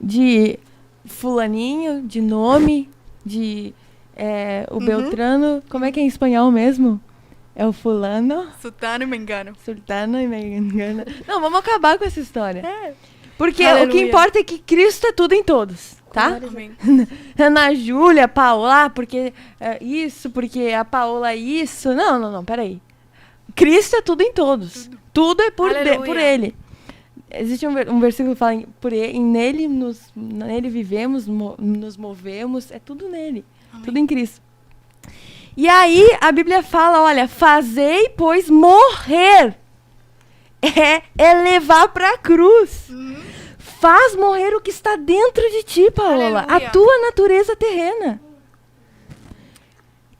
de fulaninho, de nome, de o Beltrano. Como é que é em espanhol mesmo? É o fulano,
Sultano e Mengano.
sultano e mengana. Não, vamos acabar com essa história. Porque o
Aleluia.
que importa é que Cristo é tudo em todos, tá?
Amém.
Ana Júlia, Paola, porque isso, porque a Paola isso. Não, peraí. Cristo é tudo em todos. Tudo é por
Aleluia.
Ele. Existe um versículo que fala nele vivemos, nos movemos, é tudo nele.
Amém.
Tudo em Cristo. E aí a Bíblia fala, olha, fazei, pois, morrer. É levar para a cruz. Faz morrer o que está dentro de ti, Paola.
Aleluia.
A tua natureza terrena.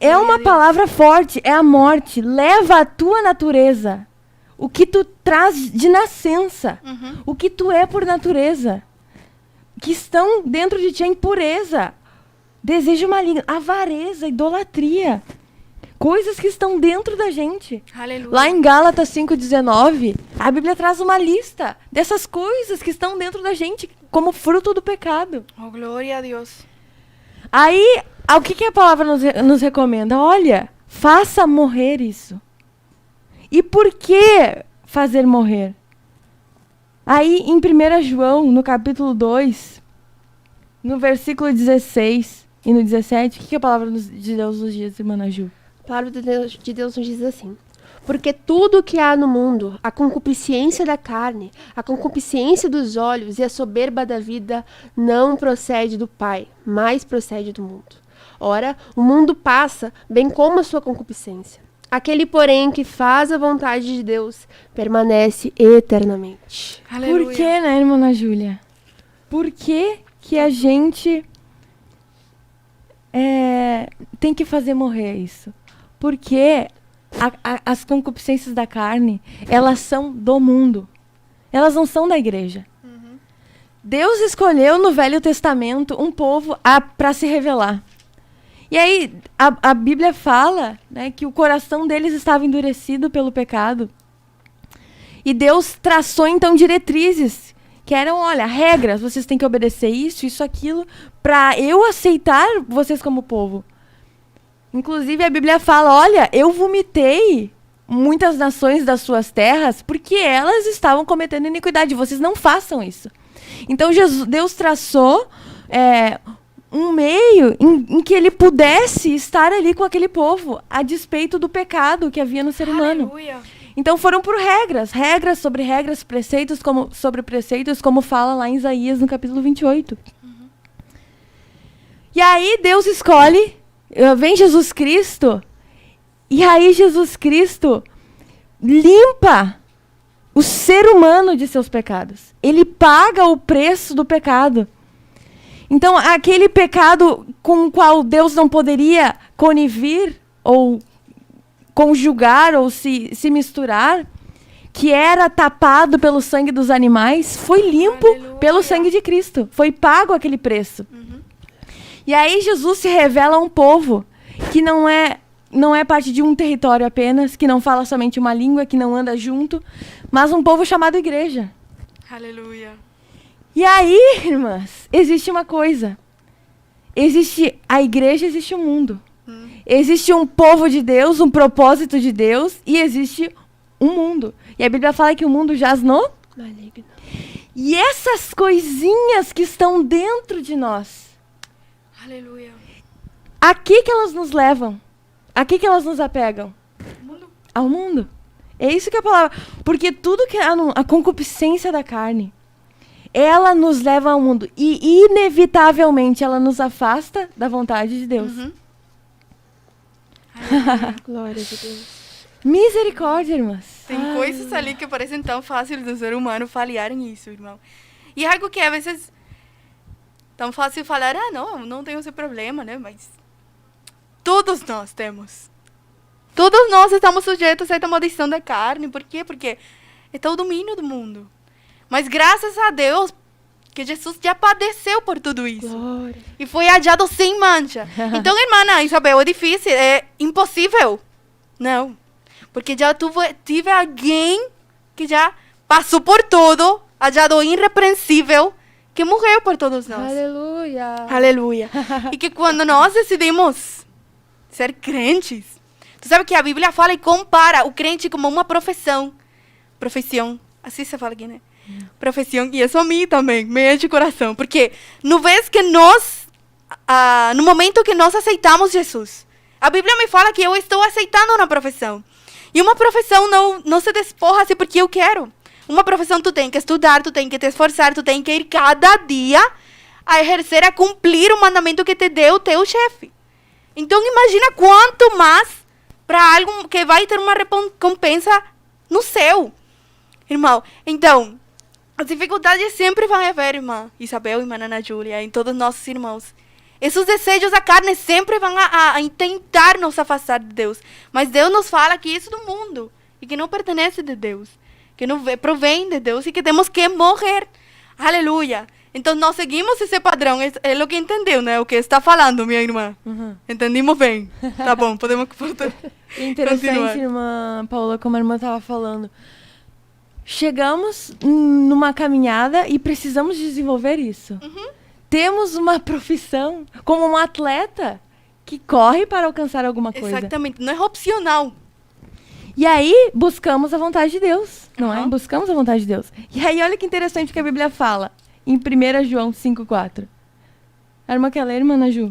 É
Glória a
uma
Deus.
palavra forte, é a morte. Leva a tua natureza. O que tu traz de nascença. O que tu é por natureza. Que estão dentro de ti a impureza. Desejo maligno, avareza, idolatria. Coisas que estão dentro da gente.
Aleluia.
Lá em Gálatas 5,19, a Bíblia traz uma lista dessas coisas que estão dentro da gente como fruto do pecado.
Oh, glória a Deus.
Aí, o que a palavra nos recomenda? Olha, faça morrer isso. E por que fazer morrer? Aí, em 1 João, no capítulo 2, no versículo 16 e no 17, o que a palavra de Deus nos diz, irmã Ana Ju?
A palavra de Deus nos diz assim: porque tudo o que há no mundo, a concupiscência da carne, a concupiscência dos olhos e a soberba da vida, não procede do Pai, mas procede do mundo. Ora, o mundo passa, bem como a sua concupiscência. Aquele, porém, que faz a vontade de Deus, permanece eternamente.
Aleluia.
Por que, né, irmã Ana Júlia? Por que a gente tem que fazer morrer isso? Porque as concupiscências da carne, elas são do mundo. Elas não são da igreja. Deus escolheu no Velho Testamento um povo para se revelar. E aí, a Bíblia fala, né, que o coração deles estava endurecido pelo pecado. E Deus traçou, então, diretrizes, que eram, olha, regras, vocês têm que obedecer isso, aquilo, para eu aceitar vocês como povo. Inclusive, a Bíblia fala, olha, eu vomitei muitas nações das suas terras porque elas estavam cometendo iniquidade. Vocês não façam isso. Então, Deus traçou um meio em que ele pudesse estar ali com aquele povo, a despeito do pecado que havia no ser humano.
Aleluia.
Então foram por regras sobre regras, preceitos sobre preceitos, como fala lá em Isaías, no capítulo 28. E aí Deus escolhe, vem Jesus Cristo, e aí Jesus Cristo limpa o ser humano de seus pecados. Ele paga o preço do pecado. Então, aquele pecado com o qual Deus não poderia conivir, ou conjugar, ou se misturar, que era tapado pelo sangue dos animais, foi limpo
Aleluia.
pelo sangue de Cristo. Foi pago aquele preço. E aí Jesus se revela a um povo que não é parte de um território apenas, que não fala somente uma língua, que não anda junto, mas um povo chamado igreja.
Aleluia.
E aí, irmãs, existe uma coisa. Existe a igreja, existe o mundo. Existe um povo de Deus, um propósito de Deus, e existe um mundo. E a Bíblia fala que o mundo jaz no...
Maligno.
E essas coisinhas que estão dentro de nós,
Aleluia.
a que elas nos levam? A que elas nos apegam?
Mundo.
Ao mundo. É isso que é a palavra. Porque tudo que a concupiscência da carne, ela nos leva ao mundo. E, inevitavelmente, ela nos afasta da vontade de Deus.
Glória a Deus.
Misericórdia, irmãs.
Tem coisas ali que parecem tão fáceis do ser humano falhar nisso, irmão. E algo que às vezes tão fácil falar, não tenho esse problema, né? Mas todos nós temos. Todos nós estamos sujeitos a essa maldição da carne. Por quê? Porque é o domínio do mundo. Mas graças a Deus que Jesus já padeceu por tudo isso.
Glória.
E foi hallado sem mancha. Então, irmã Isabel, é difícil, é impossível. Não. Porque já tive alguém que já passou por tudo, hallado irrepreensível, que morreu por todos nós.
Aleluia.
Aleluia. E que quando nós decidimos ser crentes, tu sabe que a Bíblia fala e compara o crente como uma profissão. Assim se fala aqui, né? Profissão, e isso a mim também, me enche o coração. Porque no vez que nós, no momento que nós aceitamos Jesus, a Bíblia me fala que eu estou aceitando uma profissão. E uma profissão não se despoja assim porque eu quero. Uma profissão tu tem que estudar, tu tem que te esforçar, tu tem que ir cada dia a exercer, a cumprir o mandamento que te deu o teu chefe. Então imagina quanto mais para algo que vai ter uma recompensa no céu. Irmão, então, as dificuldades sempre vão haver, irmã Isabel, irmã Ana Júlia, em todos os nossos irmãos. Esses desejos da carne sempre vão a tentar nos afastar de Deus. Mas Deus nos fala que isso é do mundo e que não pertence de Deus, que não provém de Deus e que temos que morrer. Aleluia. Então nós seguimos esse padrão. É o que entendeu, né? O que está falando, minha irmã. Entendimos bem. Tá bom, podemos
Interessante,
continuar.
irmã Paula, como a irmã estava falando. Chegamos numa caminhada e precisamos desenvolver isso. Temos uma profissão como um atleta que corre para alcançar alguma coisa.
Exatamente. Não é opcional.
E aí, buscamos a vontade de Deus, não é?
Uhum.
Buscamos a vontade de Deus. E aí, olha que interessante o que a Bíblia fala em 1 João 5,4. A irmã quer ler, irmã Ana Ju?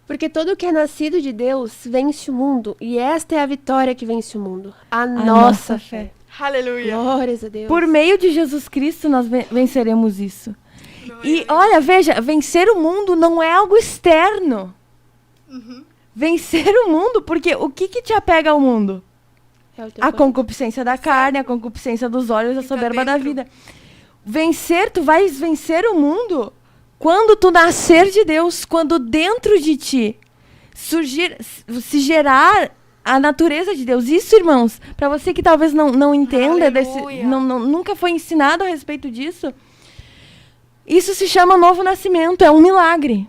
Porque todo que é nascido de Deus vence o mundo. E esta é a vitória que vence o mundo. A nossa fé.
Aleluia.
Glórias a Deus.
Por meio de Jesus Cristo, nós venceremos isso. E olha, veja, vencer o mundo não é algo externo. Vencer o mundo, porque o que te apega ao mundo?
É o teu
A
coração.
concupiscência da carne, a concupiscência dos olhos, a
Fica
soberba da
dentro.
vida. Tu vais vencer o mundo quando tu nascer de Deus, quando dentro de ti se gerar a natureza de Deus. Isso, irmãos, para você que talvez não entenda,
Aleluia.
nunca foi ensinado a respeito disso, isso se chama novo nascimento, é um milagre,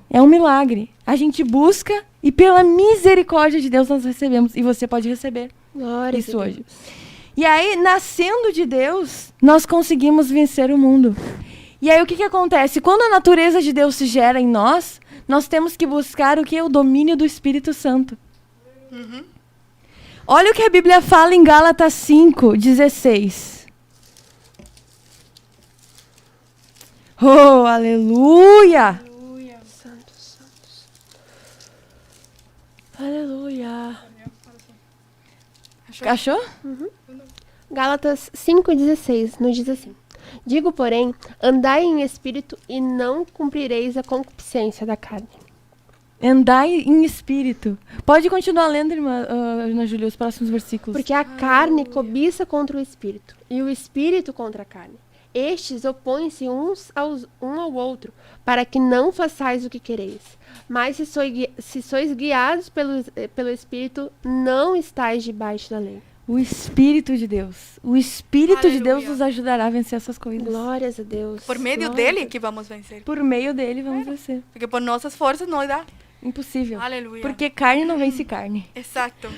A gente busca e pela misericórdia de Deus nós recebemos, e você pode receber
Glórias
isso
a Deus.
hoje. E aí, nascendo de Deus, nós conseguimos vencer o mundo. E aí, o que acontece? Quando a natureza de Deus se gera em nós, nós temos que buscar o que? O domínio do Espírito Santo. Olha o que a Bíblia fala em Gálatas 5:16. Oh, aleluia!
Santos. Aleluia.
Achou?
Gálatas 5,16 nos diz assim: Digo, porém, andai em espírito e não cumprireis a concupiscência da carne.
Andai em espírito. Pode continuar lendo, irmã Ana Júlia, os próximos versículos.
Porque a carne cobiça contra o espírito, e o espírito contra a carne. Estes opõem-se um ao outro, para que não façais o que quereis. Mas se sois guiados pelo Espírito, não estáis debaixo da lei.
O Espírito de Deus. O Espírito de Deus
Aleluia.
nos ajudará a vencer essas coisas.
Glórias a Deus.
Por meio
Glórias
dele
a
que vamos vencer.
Por meio dele vamos vencer.
Porque por nossas forças não dá.
Impossível.
Aleluia.
Porque carne não vence carne.
Exato.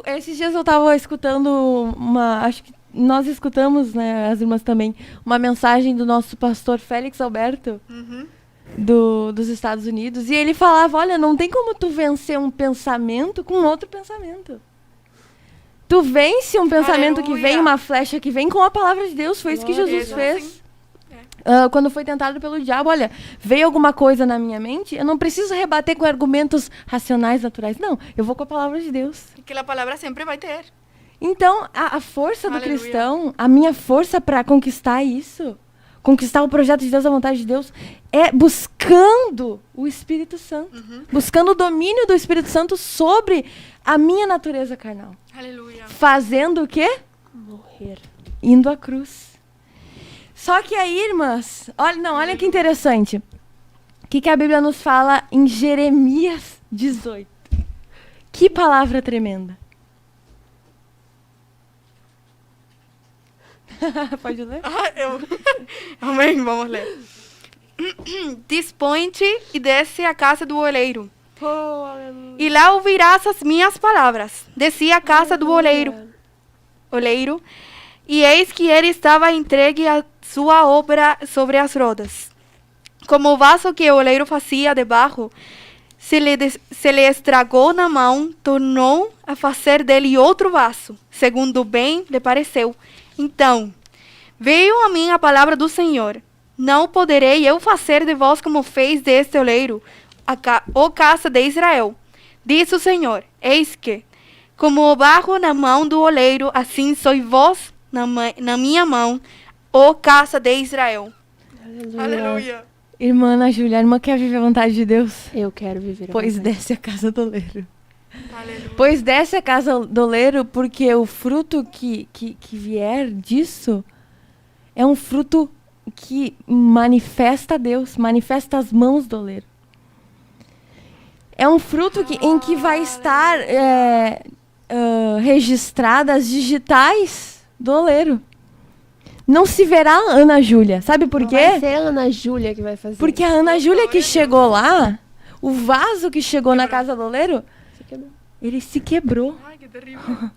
Esses dias eu estava escutando acho que nós escutamos, né, as irmãs também, uma mensagem do nosso pastor Félix Alberto, dos Estados Unidos, e ele falava, olha, não tem como tu vencer um pensamento com outro pensamento. Tu vence um pensamento que
Aleluia.
vem, uma flecha que vem com a palavra de Deus. Foi isso que
Glória a
Jesus
Deus.
fez. Quando foi tentado pelo diabo, olha, veio alguma coisa na minha mente, eu não preciso rebater com argumentos racionais, naturais. Não, eu vou com a palavra de Deus.
Que a palavra sempre vai ter.
Então, a força do
Aleluia.
cristão, a minha força para conquistar isso, conquistar o projeto de Deus, a vontade de Deus, é buscando o Espírito Santo. Buscando o domínio do Espírito Santo sobre a minha natureza carnal.
Aleluia.
Fazendo o quê?
Morrer.
Indo à cruz. Só que aí, irmãs, olha que interessante. O que a Bíblia nos fala em Jeremias 18? Que palavra tremenda. Pode ler?
Amém, vamos ler. Dispõe-te e desce à casa do oleiro.
Oh, aleluia.
E lá ouvirás as minhas palavras. Desci à casa do oleiro, oleiro, e eis que ele estava entregue a sua obra sobre as rodas. Como o vaso que o oleiro fazia de barro se lhe estragou na mão, tornou a fazer dele outro vaso, segundo bem lhe pareceu. Então, veio a mim a palavra do Senhor: não poderei eu fazer de vós como fez deste oleiro, ó casa de Israel. Diz o Senhor: eis que, como o barro na mão do oleiro, assim sois vós na minha mão, ó casa de Israel. Aleluia.
Irmã Ana Júlia, a irmã quer viver a vontade de Deus?
Eu quero viver a
Pois
vontade.
desce a casa do oleiro.
Aleluia.
Pois desce a casa do oleiro, porque o fruto que vier disso é um fruto que manifesta Deus, manifesta as mãos do oleiro. É um fruto em que vai estar registradas as digitais do oleiro. Não se verá a Ana Júlia. Sabe por quê?
Vai ser a Ana Júlia que vai fazer.
Porque a Ana Júlia que chegou lá, o vaso que chegou na casa do oleiro, ele se quebrou.
Ai, que terrível.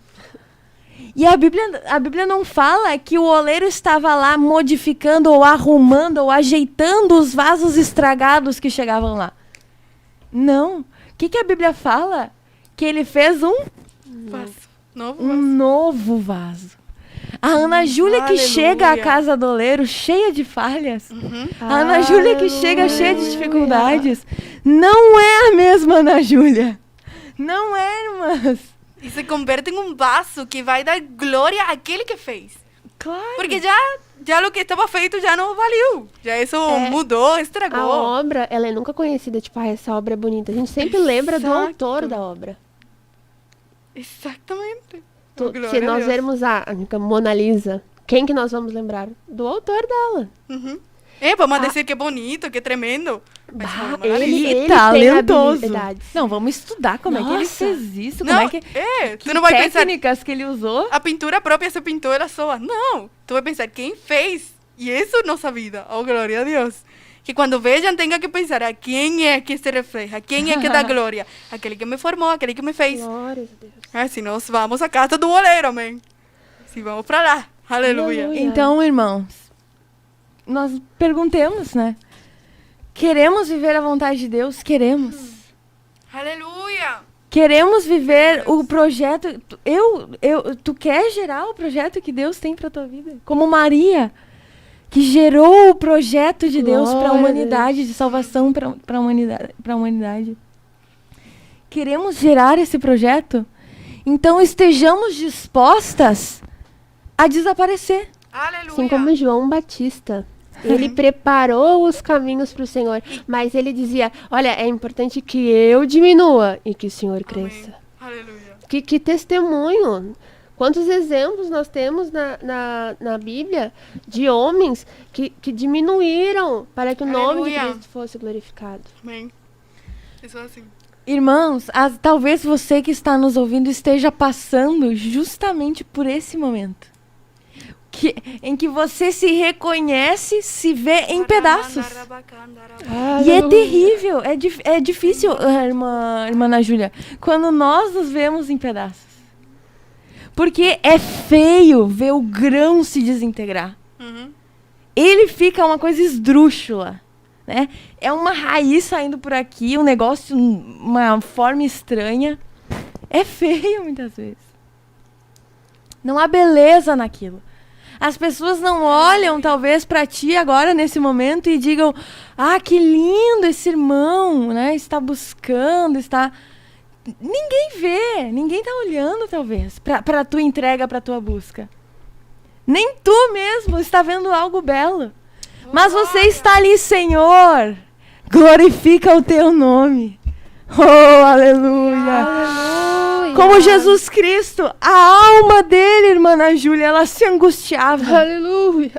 E a Bíblia não fala que o oleiro estava lá modificando ou arrumando ou ajeitando os vasos estragados que chegavam lá. Não. O que a Bíblia fala? Que ele fez um
Novo
novo vaso. A Ana Júlia que
Aleluia.
chega à casa do oleiro cheia de falhas.
Uhum.
A Ana Júlia que chega cheia de dificuldades. Não é a mesma Ana Júlia. Não é, irmãs.
E se converte em um vaso que vai dar glória àquele que fez.
Claro.
Porque já o que estava feito já não valeu. Já isso mudou, estragou.
A obra, ela é nunca conhecida, tipo, essa obra é bonita. A gente sempre lembra do
Exato.
autor da obra.
Exatamente.
Se nós vermos a Mona Lisa, quem que nós vamos lembrar? Do autor dela.
Uhum. Vamos dizer que é bonito, que é tremendo. Mas foi uma
ele
maravilha.
talentoso.
tem habilidades.
Não, vamos estudar como é que ele
Nossa.
fez isso.
Não,
Como é que
tu não vai pensar,
técnicas que ele usou.
a pintura própria se pintou ela só. Não, tu vai pensar, quem fez? E isso é nossa vida. Oh, glória a Deus. Que quando vejam, tenham que pensar, a quem é que se refleja, a quem é que dá glória. Aquele que me formou, aquele que me fez.
Glórias a Deus.
Se nós vamos à casa do oleiro, amém. Se vamos para lá. Aleluia.
Aleluia.
Então, irmãos, nós perguntemos, né? Queremos viver a vontade de Deus? Queremos.
Aleluia.
Queremos viver o projeto. Tu quer gerar o projeto que Deus tem para tua vida? Como Maria, que gerou o projeto de Deus para a
Glória a
humanidade, de salvação para a humanidade. Queremos gerar esse projeto? Então estejamos dispostas a desaparecer.
Aleluia.
Assim como João Batista. Ele preparou os caminhos para o Senhor, mas ele dizia, olha, é importante que eu diminua e que o Senhor cresça.
Aleluia.
Que testemunho! Quantos exemplos nós temos na Bíblia de homens que diminuíram para que o nome de
Aleluia.
Cristo fosse glorificado.
Amém. Isso é assim.
Irmãos, talvez você que está nos ouvindo esteja passando justamente por esse momento. Em que você se reconhece, se vê em pedaços. E é terrível, é difícil, irmã Ana Júlia, quando nós nos vemos em pedaços. Porque é feio ver o grão se desintegrar.
Uhum.
Ele fica uma coisa esdrúxula, né? É uma raiz saindo por aqui, um negócio, uma forma estranha. É feio muitas vezes. Não há beleza naquilo. As pessoas não olham, talvez, para ti agora, nesse momento, e digam, que lindo esse irmão, né? Está buscando, está... Ninguém vê, ninguém está olhando, talvez, para a tua entrega, para a tua busca. Nem tu mesmo está vendo algo belo. Mas você está ali, Senhor, glorifica o teu nome. Oh, aleluia! Como Jesus Cristo, a alma dele, irmã Ana Júlia, ela se angustiava.
Aleluia!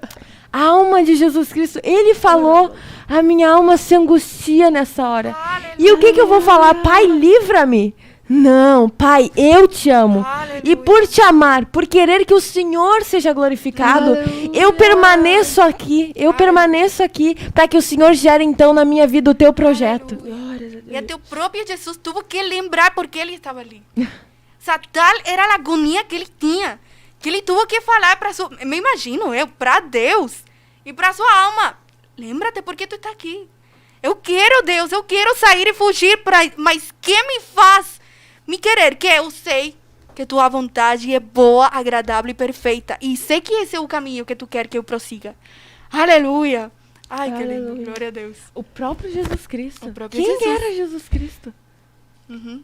A alma de Jesus Cristo, ele falou, a minha alma se angustia nessa hora. E o que eu vou falar? Pai, livra-me. Não, Pai, eu te amo. E por te amar, por querer que o Senhor seja glorificado, eu permaneço aqui. Eu permaneço aqui para que o Senhor gere então na minha vida o teu projeto.
Glórias a Deus.
E até o próprio Jesus teve que lembrar porque ele estava ali. Tal era a agonia que ele tinha, que ele teve que falar para sua, me imagino eu, para Deus e para sua alma. Lembra-te porque tu está aqui. Eu quero, Deus, eu quero sair e fugir, mas que me faz me querer? Que eu sei que tua vontade é boa, agradável e perfeita. E sei que esse é o caminho que tu quer que eu prossiga. Aleluia. Ai, que lindo.
Aleluia.
Glória a Deus.
O próprio Jesus Cristo.
O próprio
Quem
Jesus.
era Jesus Cristo?
Uhum.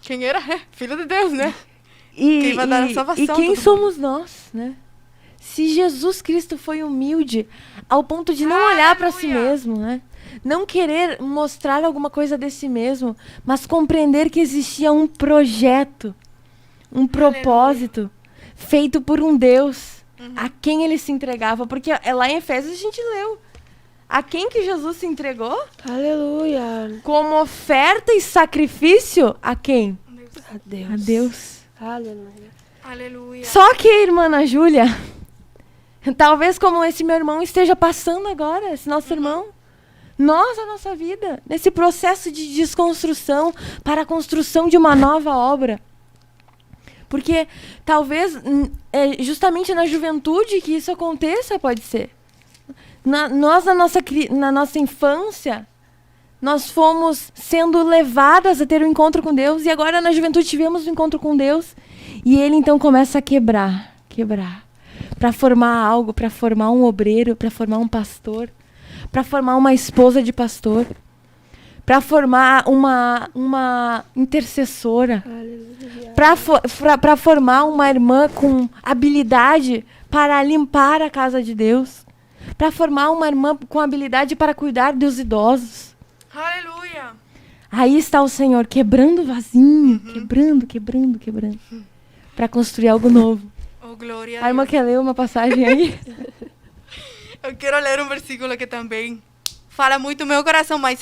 Quem era? Filho de Deus, né?
E,
Quem vai dar a salvação
e quem
todo
somos nós, né? Se Jesus Cristo foi humilde ao ponto de não olhar para si
Aleluia.
mesmo, né? Não querer mostrar alguma coisa de si mesmo, mas compreender que existia um projeto, um propósito feito por um Deus a quem ele se entregava. Porque lá em Efésios a gente leu. A quem que Jesus se entregou?
Aleluia.
Como oferta e sacrifício a quem?
A Deus.
A Deus.
Aleluia.
Aleluia.
Só que, irmã Ana Júlia, talvez como esse meu irmão esteja passando agora, esse nosso irmão, nós, a nossa vida, nesse processo de desconstrução para a construção de uma nova obra. Porque talvez é justamente na juventude que isso aconteça, pode ser. Nós, na nossa infância, nós fomos sendo levadas a ter um encontro com Deus, e agora na juventude tivemos um encontro com Deus, e ele então começa a quebrar, para formar algo, para formar um obreiro, para formar um pastor, para formar uma esposa de pastor, para formar uma intercessora, para formar uma irmã com habilidade para limpar a casa de Deus, para formar uma irmã com habilidade para cuidar dos idosos.
Aleluia.
Aí está o Senhor quebrando o vasinho, quebrando, para construir algo novo.
Oh, glória
A irmã quer ler uma passagem aí?
Eu quero ler um versículo que também fala muito meu coração, mas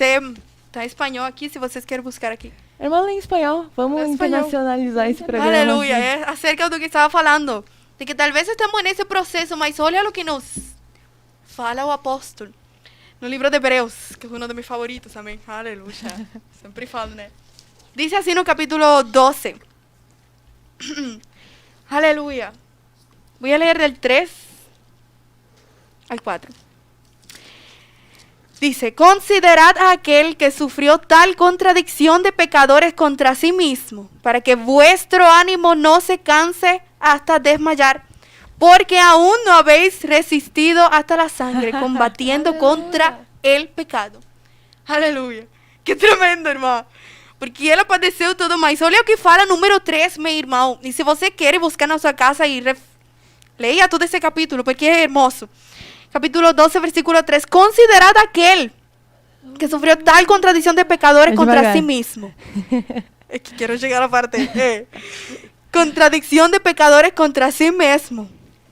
tá em espanhol aqui, se vocês querem buscar aqui.
Irmã, lê em espanhol. Vamos
Lê em espanhol.
internacionalizar esse programa.
Aleluia. É acerca do que estava falando. De que talvez estamos nesse processo, mas olha o que nos fala o apóstolo. No livro de Hebreus, que é um dos meus favoritos também. Aleluia. Sempre falo, né? Diz assim no capítulo 12. Aleluia. Voy a leer del 3 al 4. Dice, considerad a aquel que sufrió tal contradicción de pecadores contra sí mismo, para que vuestro ánimo no se canse hasta desmayar, porque aún no habéis resistido hasta la sangre, combatiendo contra el pecado. Aleluia. Que tremendo, irmão. Porque ela padeceu tudo, mas olha o que fala número 3, meu irmão. E se você quer buscar na sua casa e leia todo esse capítulo, porque é hermoso. Capítulo 12, versículo 3. Considerad aquel que sufrió tal contradicción de pecadores contra sí mismo. Es que quiero llegar a la parte. Contradicción de pecadores contra sí mismo.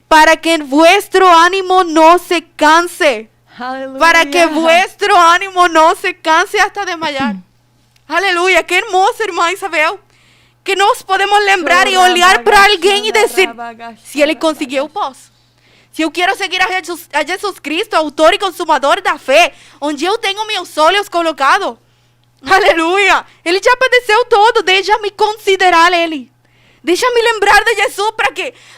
Para que vuestro ánimo no se canse.
Aleluia.
Para que vuestro ánimo no se canse hasta desmayar. Aleluia. Que hermoso, irmã Isabel. Que nós podemos lembrar e olhar para alguém e dizer, se ele conseguiu, eu posso. Se eu quero seguir a Jesus Cristo, autor e consumador da fé, onde eu tenho meus olhos colocados. Aleluia. Ele já padeceu todo, deixa-me considerar ele. Deixa-me lembrar de Jesus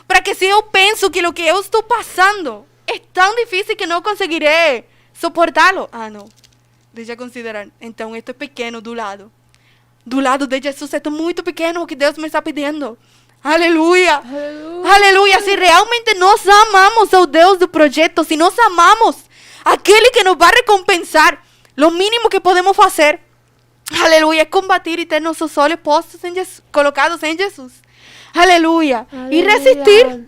para que se eu penso que o que eu estou passando é tão difícil que não conseguirei suportá-lo. Ah, não. Deixa considerar. Então, isto é pequeno do lado. Do lado de Jesus, isto é muito pequeno o que Deus me está pedindo. Aleluia. Aleluia. Aleluia. Se realmente nós amamos ao Deus do projeto, se nós amamos aquele que nos vai recompensar, o mínimo que podemos fazer, aleluia, é combater e ter nossos olhos postos em Jesus, colocados em Jesus. Aleluia. E resistir.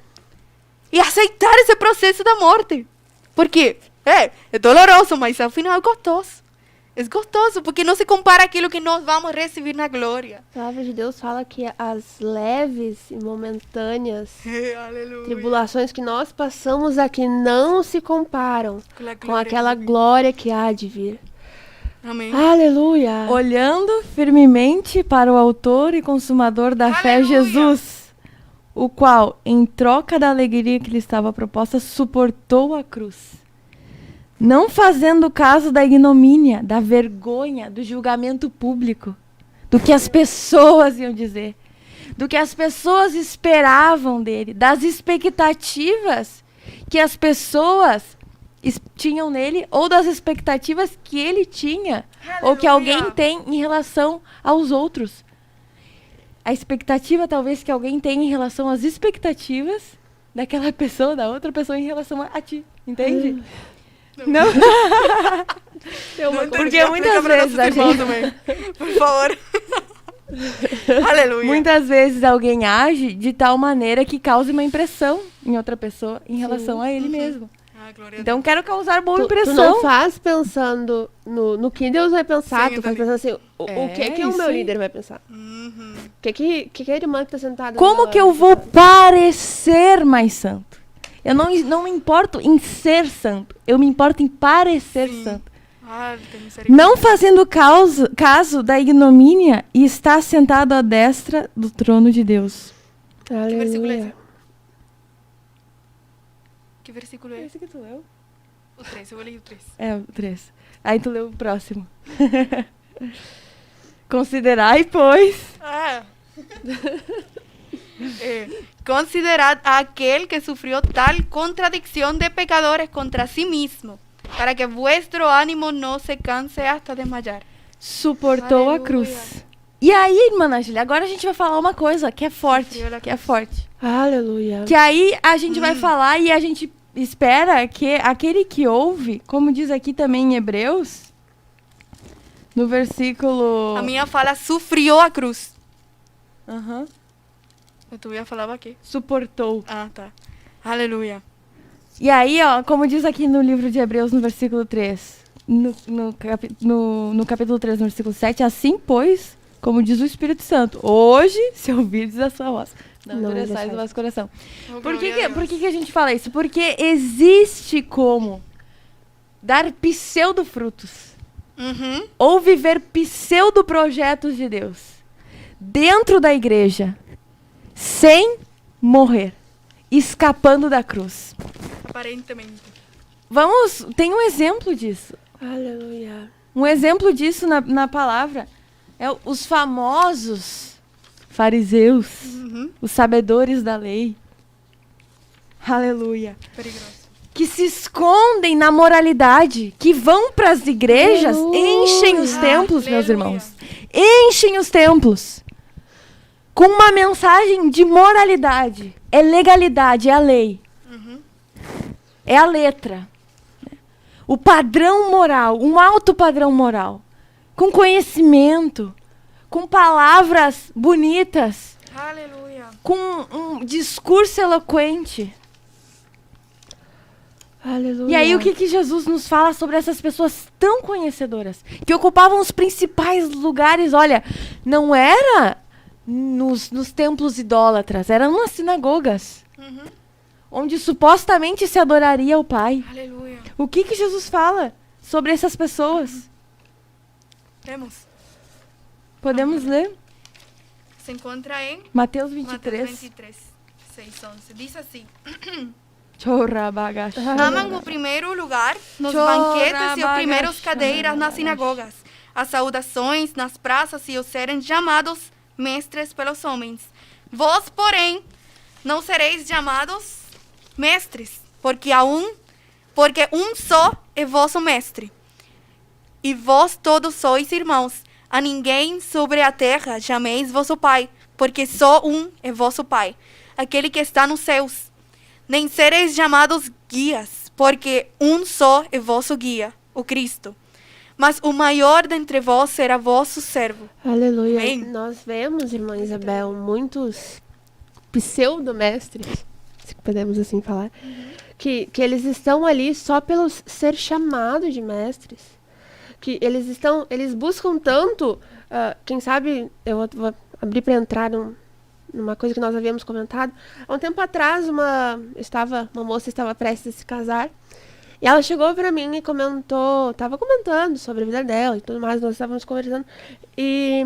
E aceitar esse processo da morte. Porque é doloroso, mas ao final é gostoso. É gostoso, porque não se compara aquilo que nós vamos receber na glória.
A palavra de Deus fala que as leves e momentâneas tribulações que nós passamos aqui não se comparam com aquela glória que há de vir.
Amém.
Aleluia.
Olhando firmemente para o autor e consumador da fé, Jesus, o qual, em troca da alegria que lhe estava proposta, suportou a cruz, não fazendo caso da ignomínia, da vergonha, do julgamento público, do que as pessoas iam dizer, do que as pessoas esperavam dele, das expectativas que as pessoas tinham nele, ou das expectativas que ele tinha, ou que alguém tem em relação aos outros. A expectativa, talvez, que alguém tem em relação às expectativas daquela pessoa, da outra pessoa em relação a ti. Entende? Não? Porque muitas vezes a gente...
Por favor. Aleluia.
Muitas vezes alguém age de tal maneira que cause uma impressão em outra pessoa em relação a ele mesmo. Então, quero causar boa impressão.
Tu não faz pensando no que Deus vai pensar,
Sim,
tu faz pensando assim, o que o meu líder vai pensar? O que a irmã que tá sentada...
Como que eu vou parecer mais santo? Eu não me importo em ser santo, eu me importo em parecer santo. Não fazendo caso da ignomínia e está sentado à destra do trono de Deus.
Que versículo é esse?
Aleluia.
Que versículo é esse?
que tu leu?
O 3, eu vou ler o 3.
É, o 3. Aí tu leu o próximo. Considerai, pois...
Considerad a aquel que sufrió tal contradicción de pecadores contra sí mismo, para que vuestro ánimo no se canse hasta desmayar.
Suportou
Aleluia.
a cruz. E aí, irmã Nájila, agora a gente vai falar uma coisa que é forte.
Aleluia.
Que aí a gente vai falar e a gente espera que aquele que ouve, como diz aqui também em Hebreus, no versículo...
A minha fala sufrió a cruz.
Aham.
Tu ia falar o quê?
Suportou.
Ah, tá. Aleluia.
E aí, ó, como diz aqui no livro de Hebreus, no versículo 3, no capítulo 3, no versículo 7, assim, pois, como diz o Espírito Santo, hoje, se ouvirdes a sua voz, não endureçais o vosso coração. Por que a gente fala isso? Porque existe como dar pseudo-frutos, ou viver pseudo-projetos de Deus dentro da igreja, sem morrer, escapando da cruz.
Aparentemente.
Tem um exemplo disso.
Aleluia.
Um exemplo disso na palavra é os famosos fariseus, os sabedores da lei. Aleluia.
Perigoso.
Que se escondem na moralidade, que vão para as igrejas, enchem os templos, meus irmãos. Enchem os templos com uma mensagem de moralidade. É legalidade, é a lei. É a letra. O padrão moral, um alto padrão moral. Com conhecimento, com palavras bonitas,
Aleluia.
com um discurso eloquente.
Aleluia.
E aí, o que Jesus nos fala sobre essas pessoas tão conhecedoras, que ocupavam os principais lugares? Olha, não era nos templos idólatras, eram nas sinagogas, onde supostamente se adoraria o Pai.
Aleluia.
O que Jesus fala sobre essas pessoas?
Temos.
Podemos ler?
Se encontra em
Mateus
Mateus
23.
23, 6, 11. Diz assim:
Chorrabagash.
Amam o primeiro lugar nos banquetes e os primeiros cadeiras nas sinagogas, as saudações nas praças e os serem chamados mestres pelos homens. Vós, porém, não sereis chamados mestres, porque um só é vosso mestre. E vós todos sois irmãos. A ninguém sobre a terra chameis vosso pai, porque só um é vosso pai, aquele que está nos céus. Nem sereis chamados guias, porque um só é vosso guia, o Cristo. Mas o maior dentre vós será vosso servo.
Aleluia.
Amém.
Nós vemos, irmã Isabel, muitos pseudo-mestres, se podemos assim falar, que eles estão ali só pelo ser chamados de mestres. Que eles buscam tanto, quem sabe, eu vou abrir para entrar numa coisa que nós havíamos comentado. Há um tempo atrás, uma moça estava prestes a se casar, e ela chegou para mim e estava comentando sobre a vida dela e tudo mais, nós estávamos conversando, e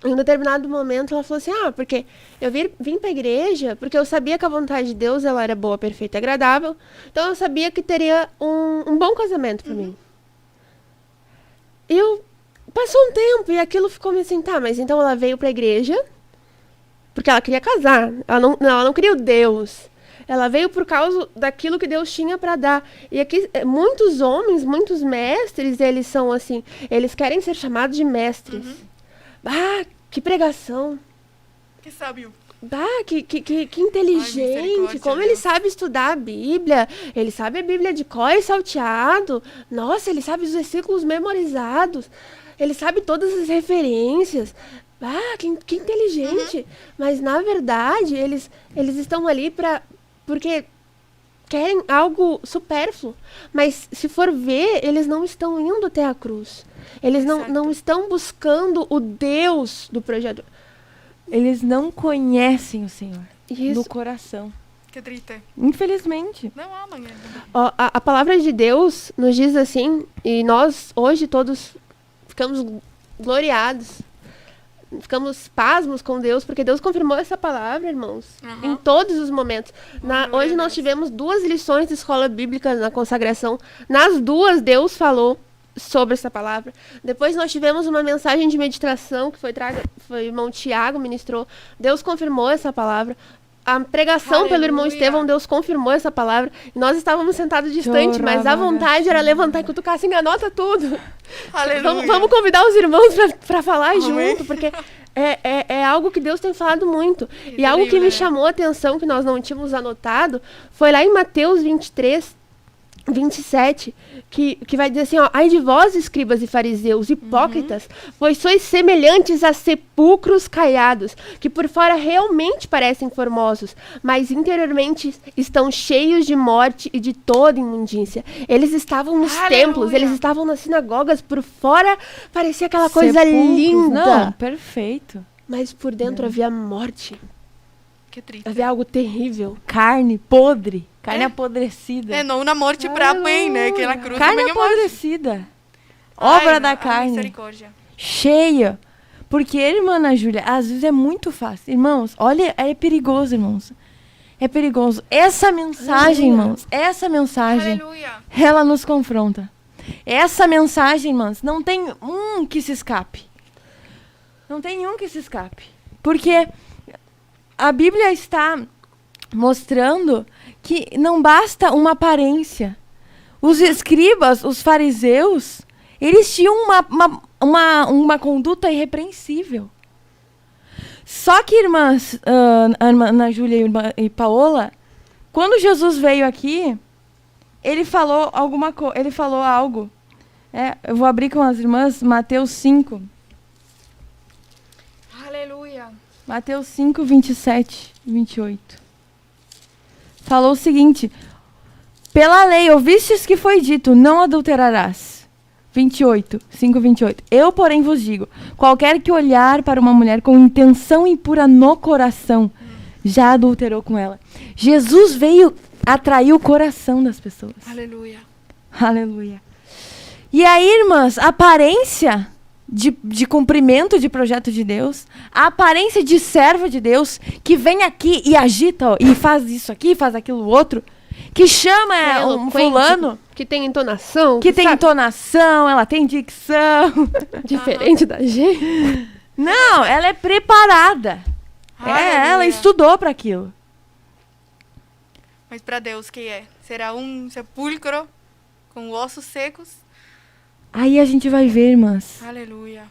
em um determinado momento ela falou assim, porque eu vim para a igreja porque eu sabia que a vontade de Deus ela era boa, perfeita e agradável, então eu sabia que teria um bom casamento para mim. Passou um tempo e aquilo ficou me assim, mas então ela veio pra igreja porque ela queria casar. Ela não queria o Deus. Ela veio por causa daquilo que Deus tinha para dar. E aqui, muitos homens, muitos mestres, eles são assim, eles querem ser chamados de mestres. Ah, que pregação.
Que sábio.
Ah, que inteligente.
misericórdia,
Como ele
Deus.
sabe estudar a Bíblia. Ele sabe a Bíblia de cor e salteado. Nossa, ele sabe os versículos memorizados. Ele sabe todas as referências. Ah, que inteligente. Mas, na verdade, eles estão ali porque querem algo supérfluo. Mas, se for ver, eles não estão indo até a cruz. Eles não estão buscando o Deus do projeto.
Eles não conhecem o Senhor
Isso.
no coração.
Que triste.
Infelizmente.
Não amam ele.
Ó, a palavra de Deus nos diz assim, e nós hoje todos ficamos gloriados, ficamos pasmos com Deus, porque Deus confirmou essa palavra, irmãos, em todos os momentos. Hoje nós tivemos 2 lições de escola bíblica na consagração. Nas 2, Deus falou sobre essa palavra. Depois nós tivemos uma mensagem de meditação que foi o irmão Tiago ministrou. Deus confirmou essa palavra. A pregação pelo irmão
Aleluia.
Estevão, Deus confirmou essa palavra. E nós estávamos sentados distante, mas a vontade era levantar e cutucar assim, anota tudo.
Aleluia.
Vamos convidar os irmãos para falar
Amém.
junto, porque é algo que Deus tem falado muito. E algo que
terrível,
me
né?
chamou a atenção, que nós não tínhamos anotado, foi lá em Mateus 23, 27, que vai dizer assim, ó, ai de vós, escribas e fariseus, hipócritas, pois sois semelhantes a sepulcros caiados, que por fora realmente parecem formosos, mas interiormente estão cheios de morte e de toda imundícia. Eles estavam nos
Aleluia.
templos, eles estavam nas sinagogas, por fora parecia aquela coisa
Sepulcros.
linda,
Não, perfeito.
mas por dentro havia morte,
Que triste.
havia algo terrível.
Carne podre. Carne
É.
apodrecida.
Não na morte pra bem, né? Aquela cruz
Carne
também é morte.
apodrecida. Obra
Ai,
da
ai,
carne.
Misericórdia.
Cheia. Porque, irmã Ana Júlia, às vezes é muito fácil. Irmãos, olha, é perigoso, irmãos. É perigoso. Essa mensagem, irmãos, essa mensagem,
Aleluia.
ela nos confronta. Essa mensagem, irmãos, não tem um que se escape. Não tem um que se escape. Porque a Bíblia está mostrando que não basta uma aparência. Os escribas, os fariseus, eles tinham uma conduta irrepreensível. Só que, irmãs, Ana Júlia e Paola, quando Jesus veio aqui, ele falou algo. Eu vou abrir com as irmãs, Mateus 5.
Aleluia.
Mateus 5, 27 e 28. Falou o seguinte: pela lei ouvistes que foi dito, não adulterarás. 28, 5, 28. Eu, porém, vos digo, qualquer que olhar para uma mulher com intenção impura no coração, já adulterou com ela. Jesus veio atrair o coração das pessoas.
Aleluia.
Aleluia. E aí, irmãs, a aparência de cumprimento de projeto de Deus, a aparência de servo de Deus, que vem aqui e agita, ó, e faz isso aqui, faz aquilo outro, que chama um
Eloquente,
fulano,
que tem entonação,
que tem
sabe,
entonação, ela tem dicção.
diferente da gente.
Não, ela é preparada. Ela
Aleluia.
estudou para aquilo.
Mas para Deus, que é? Será um sepulcro com ossos secos?
Aí a gente vai ver, irmãs,
Aleluia.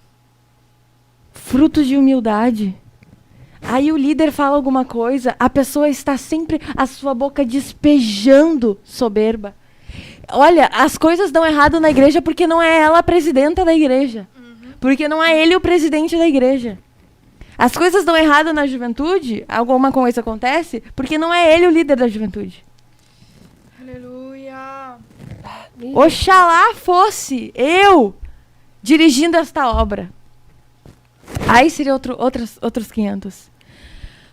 frutos de humildade. Aí o líder fala alguma coisa, a pessoa está sempre a sua boca despejando soberba. Olha, as coisas dão errado na igreja porque não é ela a presidenta da igreja. Porque não é ele o presidente da igreja. As coisas dão errado na juventude, alguma coisa acontece, porque não é ele o líder da juventude.
Aleluia.
Oxalá fosse eu dirigindo esta obra. Aí seria outros 500.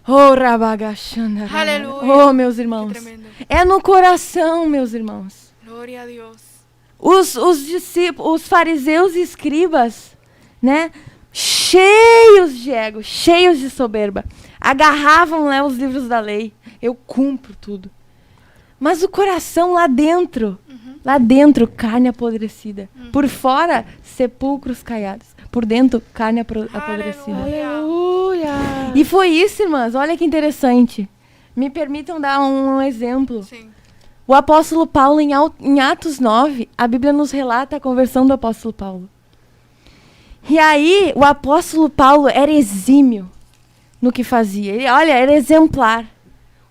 Oh, rabagachanda.
Aleluia.
Oh, meus
Que
irmãos.
tremendo.
É no coração, meus irmãos.
Glória a Deus.
Os discípulos, os fariseus e escribas, né? Cheios de ego, cheios de soberba. Agarravam, né, os livros da lei. Eu cumpro tudo. Mas o coração lá dentro, carne apodrecida. Por fora, sepulcros caiados. Por dentro, carne apodrecida.
Aleluia.
Aleluia.
E foi isso, irmãs. Olha que interessante. Me permitam dar um exemplo.
Sim.
O apóstolo Paulo, em Atos 9, a Bíblia nos relata a conversão do apóstolo Paulo. E aí, o apóstolo Paulo era exímio no que fazia. Ele, olha, era exemplar.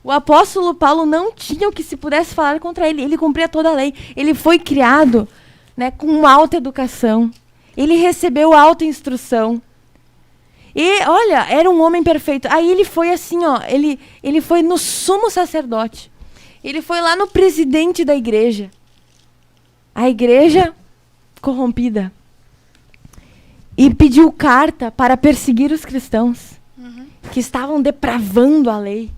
O apóstolo Paulo não tinha o que se pudesse falar contra ele. Ele cumpria toda a lei. Ele foi criado, né, com alta educação. Ele recebeu alta instrução. E, olha, era um homem perfeito. Aí ele foi assim, ó, ele foi no sumo sacerdote. Ele foi lá no presidente da igreja. A igreja corrompida. E pediu carta para perseguir os cristãos que estavam depravando a lei.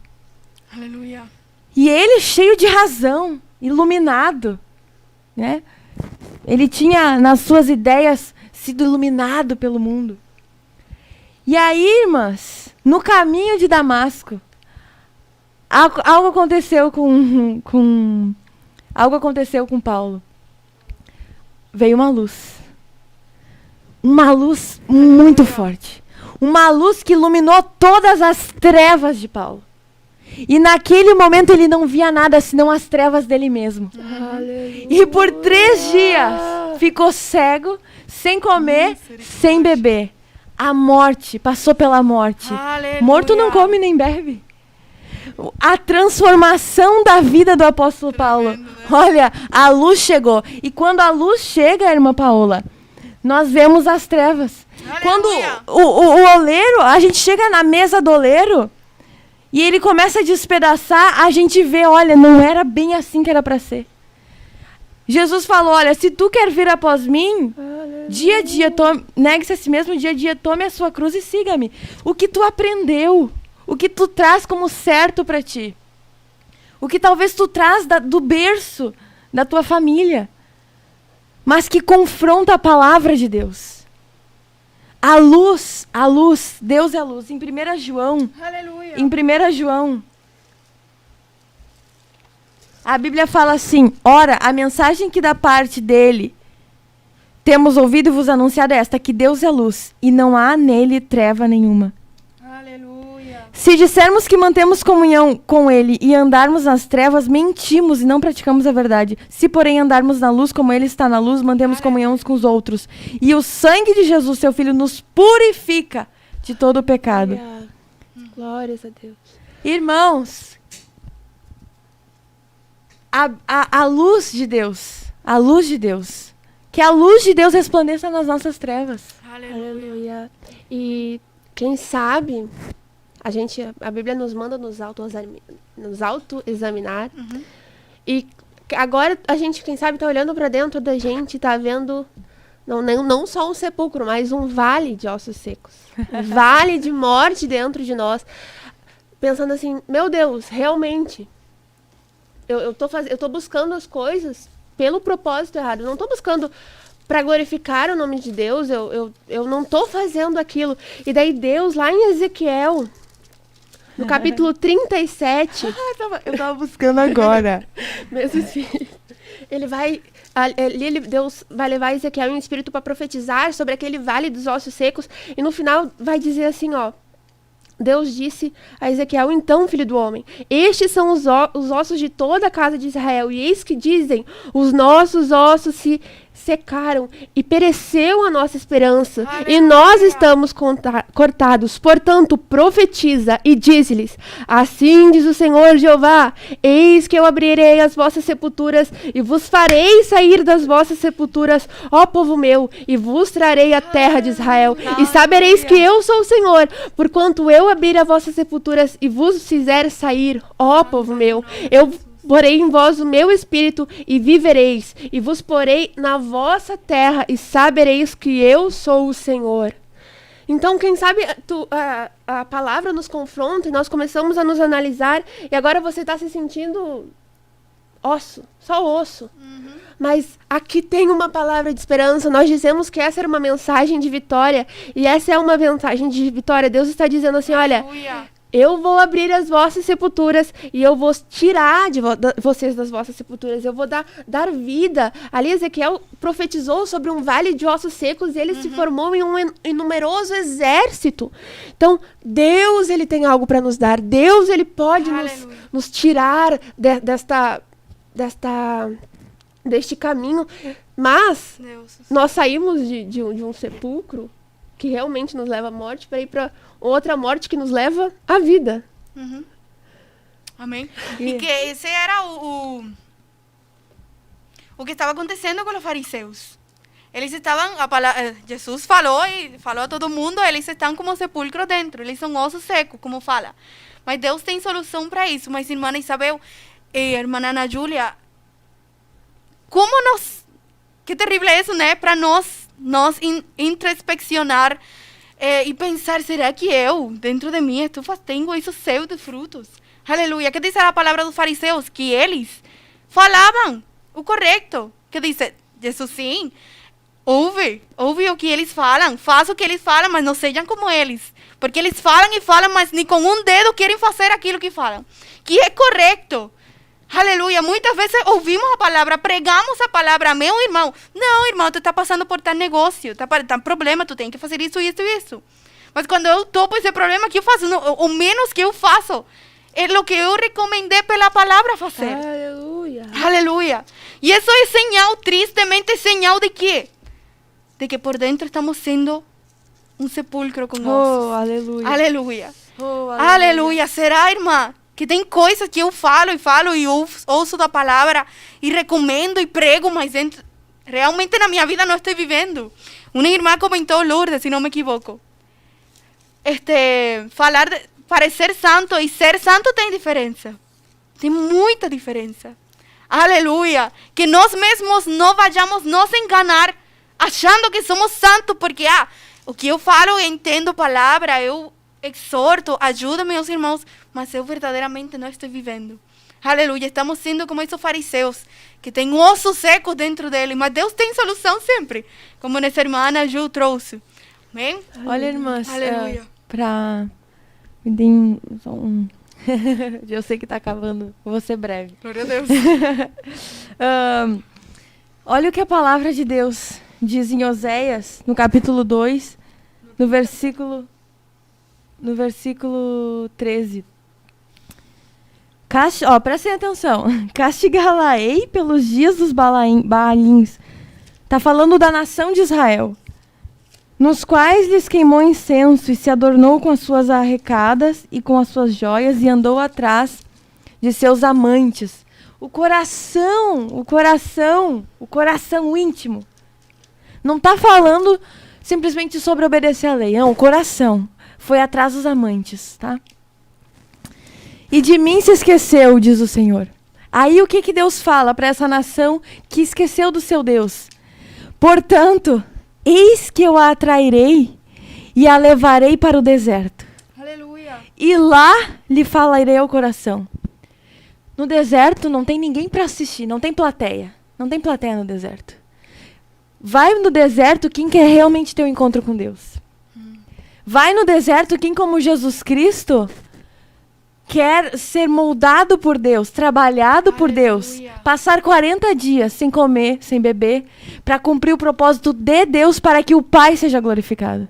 Aleluia.
E ele, cheio de razão, iluminado, né? Ele tinha, nas suas ideias, sido iluminado pelo mundo. E aí, irmãs, no caminho de Damasco, algo aconteceu com Paulo. Veio uma luz. Uma luz muito forte. Uma luz que iluminou todas as trevas de Paulo. E naquele momento ele não via nada senão as trevas dele mesmo. E por 3 dias ficou cego, sem comer, sem beber. A morte, passou pela morte.
Aleluia.
Morto não come nem bebe. A transformação da vida do apóstolo Paulo.
Né?
Olha, a luz chegou. E quando a luz chega, irmã Paola, nós vemos as trevas.
Aleluia.
Quando o oleiro, a gente chega na mesa do oleiro e ele começa a despedaçar, a gente vê, olha, não era bem assim que era para ser. Jesus falou, olha, se tu quer vir após mim, dia a dia, negue-se a si mesmo, dia a dia, tome a sua cruz e siga-me. O que tu aprendeu, o que tu traz como certo para ti, o que talvez tu traz do berço da tua família, mas que confronta a palavra de Deus. A luz, Deus é a luz. Em 1 João,
Aleluia.
em 1 João, a Bíblia fala assim, ora, a mensagem que da parte dele temos ouvido e vos anunciado é esta, que Deus é luz, e não há nele treva nenhuma.
Aleluia.
Se dissermos que mantemos comunhão com ele e andarmos nas trevas, mentimos e não praticamos a verdade. Se, porém, andarmos na luz como ele está na luz, mantemos comunhão uns com os outros. E o sangue de Jesus, seu Filho, nos purifica de todo o pecado.
Glórias a Deus.
Irmãos, a luz de Deus, que a luz de Deus resplandeça nas nossas trevas.
Aleluia. E quem sabe, a Bíblia nos manda nos autoexaminar. E agora a gente, quem sabe, está olhando para dentro da gente, está vendo não só um sepulcro, mas um vale de ossos secos. Um vale de morte dentro de nós. Pensando assim, meu Deus, realmente, eu tô buscando as coisas pelo propósito errado. Eu não estou buscando para glorificar o nome de Deus. Eu não estou fazendo aquilo. E daí Deus, lá em Ezequiel, no capítulo 37...
Eu tava buscando agora.
Mesmo assim, Deus vai levar Ezequiel em espírito para profetizar sobre aquele vale dos ossos secos. E no final vai dizer assim, ó. Deus disse a Ezequiel, então, filho do homem, estes são os ossos de toda a casa de Israel, e eis que dizem, os nossos ossos se secaram, e pereceu a nossa esperança, e nós estamos cortados. Portanto, profetiza e diz-lhes, assim diz o Senhor Jeová, eis que eu abrirei as vossas sepulturas, e vos farei sair das vossas sepulturas, ó povo meu, e vos trarei a terra de Israel, e sabereis que eu sou o Senhor, porquanto eu abrir as vossas sepulturas e vos fizer sair, ó povo meu, eu porei em vós o meu espírito e vivereis, e vos porei na vossa terra e sabereis que eu sou o Senhor. Então, quem sabe a palavra nos confronta e nós começamos a nos analisar e agora você está se sentindo osso, só osso. Mas aqui tem uma palavra de esperança. Nós dizemos que essa era uma mensagem de vitória e essa é uma mensagem de vitória. Deus está dizendo assim, olha, eu vou abrir as vossas sepulturas e eu vou tirar vocês das vossas sepulturas. Eu vou dar vida. Ali Ezequiel profetizou sobre um vale de ossos secos e ele se formou em um numeroso exército. Então, Deus, ele tem algo para nos dar. Deus, ele pode nos tirar deste caminho. Mas nós saímos de um sepulcro que realmente nos leva à morte para ir para outra morte que nos leva à vida.
Amém. E que esse era o que estava acontecendo com os fariseus. Eles estavam, Jesus falou a todo mundo, eles estão como sepulcro dentro, eles são ossos secos, como fala. Mas Deus tem solução para isso. Mas irmã Isabel e irmã Ana Júlia, que terrível é isso, né? Para nós introspeccionar e pensar, será que eu, dentro de mim, tenho isso cheio de frutos? Aleluia. Que diz a palavra dos fariseus? Que eles falavam o correto. Que diz, Jesus, sim, ouve o que eles falam, faça o que eles falam, mas não sejam como eles. Porque eles falam e falam, mas nem com um dedo querem fazer aquilo que falam. Que é correto. Aleluia. Muitas vezes ouvimos a palavra, pregamos a palavra, meu irmão. Não, irmão, tu está passando por tal negócio, tá problema, tu tem que fazer isso, isso e isso. Mas quando eu topo esse problema, que eu faço? O menos que eu faço é o que eu recomendei pela palavra fazer.
Aleluia.
Aleluia. E isso é señal, tristemente señal de quê? De que por dentro estamos sendo um sepulcro com ossos.
Aleluia.
Aleluia.
Aleluia.
Aleluia. Será, irmã? Que tem coisas que eu falo e ouço da palavra e recomendo e prego, mas realmente na minha vida não estou vivendo. Uma irmã comentou, Lourdes, se não me equivoco. Parecer santo e ser santo tem diferença. Tem muita diferença. Aleluia. Que nós mesmos não vayamos nos enganar achando que somos santos, porque o que eu falo, eu entendo a palavra, eu exorto, ajudo meus irmãos, mas eu verdadeiramente não estou vivendo. Aleluia, estamos sendo como esses fariseus, que tem ossos secos dentro dele, mas Deus tem solução sempre, como nossa irmã Ana Ju trouxe. Amém?
Olha, irmãs,
Aleluia.
Me deem só um... Eu sei que está acabando, vou ser breve.
Glória a Deus.
Olha o que a palavra de Deus diz em Oséias, no capítulo 2, no versículo 13. Prestem atenção. Castigá-la-ei pelos dias dos Baalins. Está falando da nação de Israel, nos quais lhes queimou incenso e se adornou com as suas arrecadas e com as suas joias e andou atrás de seus amantes. O coração íntimo. Não está falando simplesmente sobre obedecer à lei. Não, o coração foi atrás dos amantes, tá? E de mim se esqueceu, diz o Senhor. Aí o que Deus fala para essa nação que esqueceu do seu Deus? Portanto, eis que eu a atrairei e a levarei para o deserto.
Aleluia.
E lá lhe falarei ao coração. No deserto não tem ninguém para assistir, não tem plateia. Não tem plateia no deserto. Vai no deserto quem quer realmente ter um encontro com Deus. Vai no deserto quem, como Jesus Cristo, quer ser moldado por Deus, trabalhado por Deus, passar 40 dias sem comer, sem beber, para cumprir o propósito de Deus, para que o Pai seja glorificado.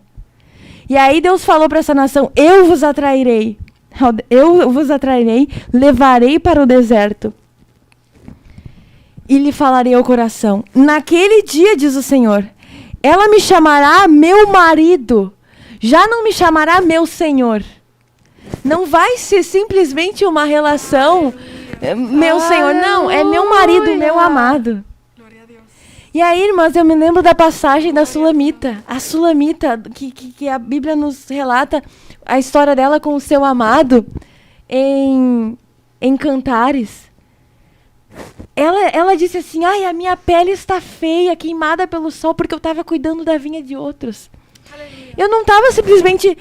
E aí Deus falou para essa nação, eu vos atrairei, levarei para o deserto e lhe falarei ao coração. Naquele dia, diz o Senhor, ela me chamará meu marido, já não me chamará meu Senhor. Não vai ser simplesmente uma relação, meu Senhor, não, é meu marido, meu amado.
Glória a Deus.
E aí, irmãs, eu me lembro da passagem da Sulamita. A Sulamita, que a Bíblia nos relata a história dela com o seu amado em Cantares. Ela disse assim, a minha pele está feia, queimada pelo sol, porque eu estava cuidando da vinha de outros.
Aleluia.
Eu não estava simplesmente,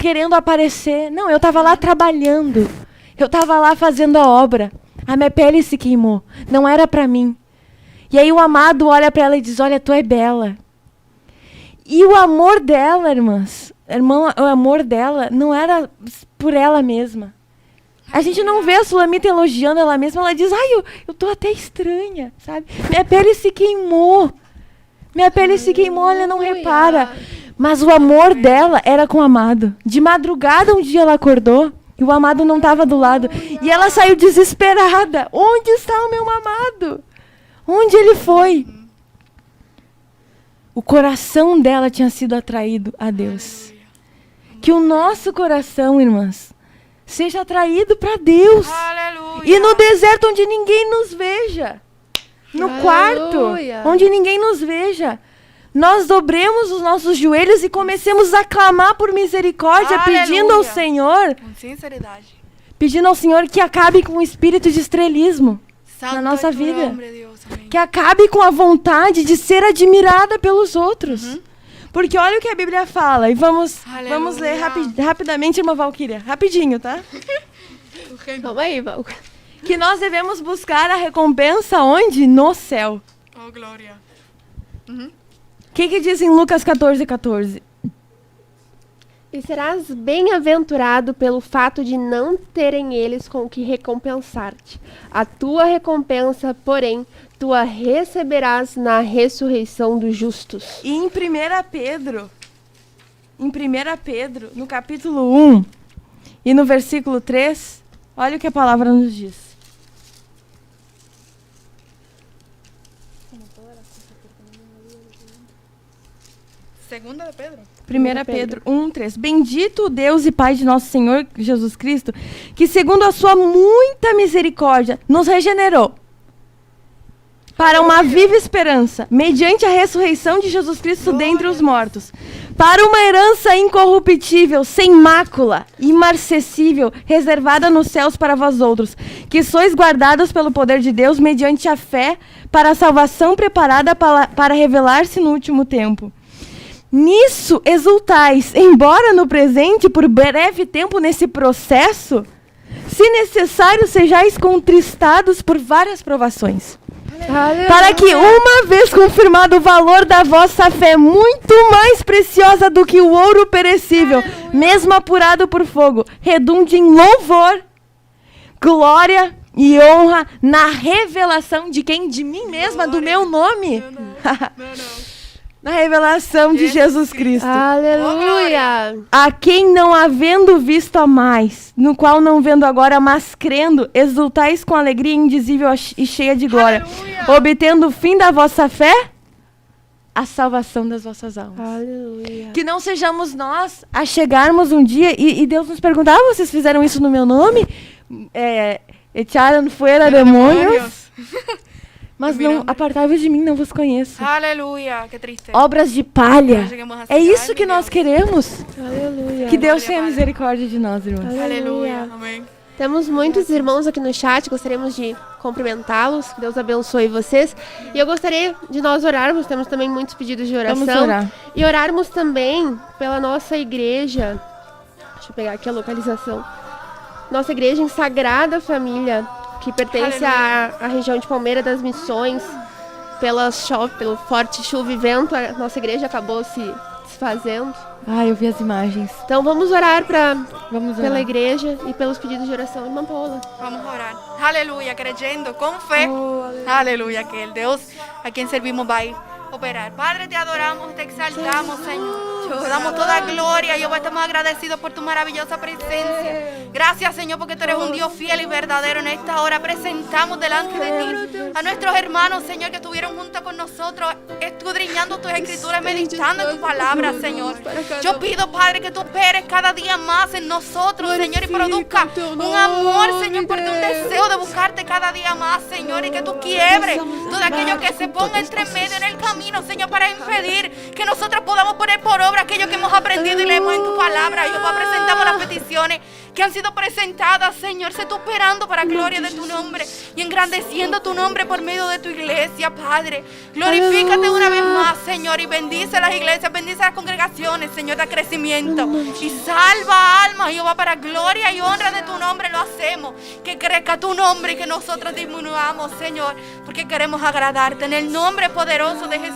querendo aparecer. Não, eu estava lá trabalhando. Eu estava lá fazendo a obra. A minha pele se queimou. Não era para mim. E aí o amado olha para ela e diz, olha, tu é bela. E o amor dela, irmãs, irmão, o amor dela não era por ela mesma. A gente não vê a Sulamita elogiando ela mesma. Ela diz, eu tô até estranha, sabe? Minha pele se queimou. Ela não repara. Mas o amor dela era com o amado. De madrugada, um dia ela acordou e o amado não estava do lado. E ela saiu desesperada. Onde está o meu amado? Onde ele foi? O coração dela tinha sido atraído a Deus. Que o nosso coração, irmãs, seja atraído para Deus.
Aleluia.
E no deserto onde ninguém nos veja. No quarto, onde ninguém nos veja. Nós dobremos os nossos joelhos e comecemos a clamar por misericórdia, pedindo ao Senhor.
Com sinceridade.
Pedindo ao Senhor que acabe com o espírito de estrelismo
Santo
na nossa
é tu
vida.
nombre, Deus. Amém.
Que acabe com a vontade de ser admirada pelos outros. Porque olha o que a Bíblia fala. E vamos ler rapidamente, irmã Valquíria. Rapidinho, tá?
Calma aí, Val.
Que nós devemos buscar a recompensa onde? No céu.
Oh, glória.
O que diz em Lucas 14:14?
E serás bem-aventurado pelo fato de não terem eles com o que recompensar-te. A tua recompensa, porém, tu a receberás na ressurreição dos justos.
E em 1 Pedro, no capítulo 1 e no versículo 3, olha o que a palavra nos diz.
Segunda de Pedro.
1 Pedro 1:3. Bendito o Deus e Pai de nosso Senhor Jesus Cristo, que segundo a sua muita misericórdia nos regenerou para uma viva esperança, mediante a ressurreição de Jesus Cristo dentre os mortos, para uma herança incorruptível, sem mácula, imarcessível, reservada nos céus para vós outros, que sois guardados pelo poder de Deus mediante a fé, para a salvação preparada para revelar-se no último tempo. Nisso exultais, embora no presente, por breve tempo nesse processo, se necessário, sejais contristados por várias provações. Para que, uma vez confirmado o valor da vossa fé, muito mais preciosa do que o ouro perecível, mesmo apurado por fogo, redunde em louvor, glória e honra na revelação de quem? De mim mesma, do meu nome. Na revelação de Jesus Cristo.
Aleluia!
A quem não havendo visto a mais, no qual não vendo agora, mas crendo, exultais com alegria indizível e cheia de glória, obtendo o fim da vossa fé, a salvação das vossas almas.
Aleluia!
Que não sejamos nós a chegarmos um dia e Deus nos perguntar, vocês fizeram isso no meu nome? Echaram fuera demônios? Mas não, apartai-vos de mim, não vos conheço.
Aleluia, que triste.
Obras de palha. É isso que nós queremos.
Aleluia!
Que Deus tenha misericórdia de nós, irmãos.
Aleluia, amém.
Temos muitos irmãos aqui no chat, gostaríamos de cumprimentá-los, que Deus abençoe vocês. E eu gostaria de nós orarmos, temos também muitos pedidos de oração.
Vamos orar.
E orarmos também pela nossa igreja. Deixa eu pegar aqui a localização. Nossa igreja em Sagrada Família, que pertence à região de Palmeira das Missões. Pelo forte chuva e vento, a nossa igreja acabou se desfazendo.
Eu vi as imagens.
Então vamos orar
Vamos
pela
orar.
igreja e pelos pedidos de oração. Irmã Paola.
Vamos a orar. Aleluya, creyendo con fe. Aleluya, que el Dios a quien servimos va a operar. Padre, te adoramos, te exaltamos, Señor. Te damos toda gloria. Jehová, estamos agradecidos por tu maravillosa presencia. Gracias, Señor, porque tú eres un Dios fiel y verdadero. En esta hora presentamos delante de ti a nuestros hermanos, Señor, que estuvieron junto con nosotros, escudriñando tus escrituras, meditando en tu palabra, Señor. Yo pido, Padre, que tú operes cada día más en nosotros, Señor, y produzca un amor, Señor, porque un deseo de buscarte cada día más, Señor, y que tú quiebres todo aquello que se ponga entre medio en el camino, Señor, para impedir que nosotros podamos poner por obra aquello que hemos aprendido y leemos en tu palabra. Jehová, presentamos las peticiones que han sido presentadas, Señor. Sé tú operando para gloria de tu nombre y engrandeciendo tu nombre por medio de tu iglesia, Padre. Glorifícate una vez más, Señor, y bendice las iglesias, bendice las congregaciones, Señor, de crecimiento. Y salva almas, Jehová, para gloria y honra de tu nombre lo hacemos. Que crezca tu nombre y que nosotros disminuyamos, Señor, porque queremos agradarte en el nombre poderoso de Jesús.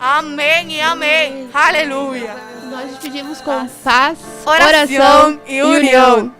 Amén y amén. Aleluya.
nós despedimos com paz,
Oração e união.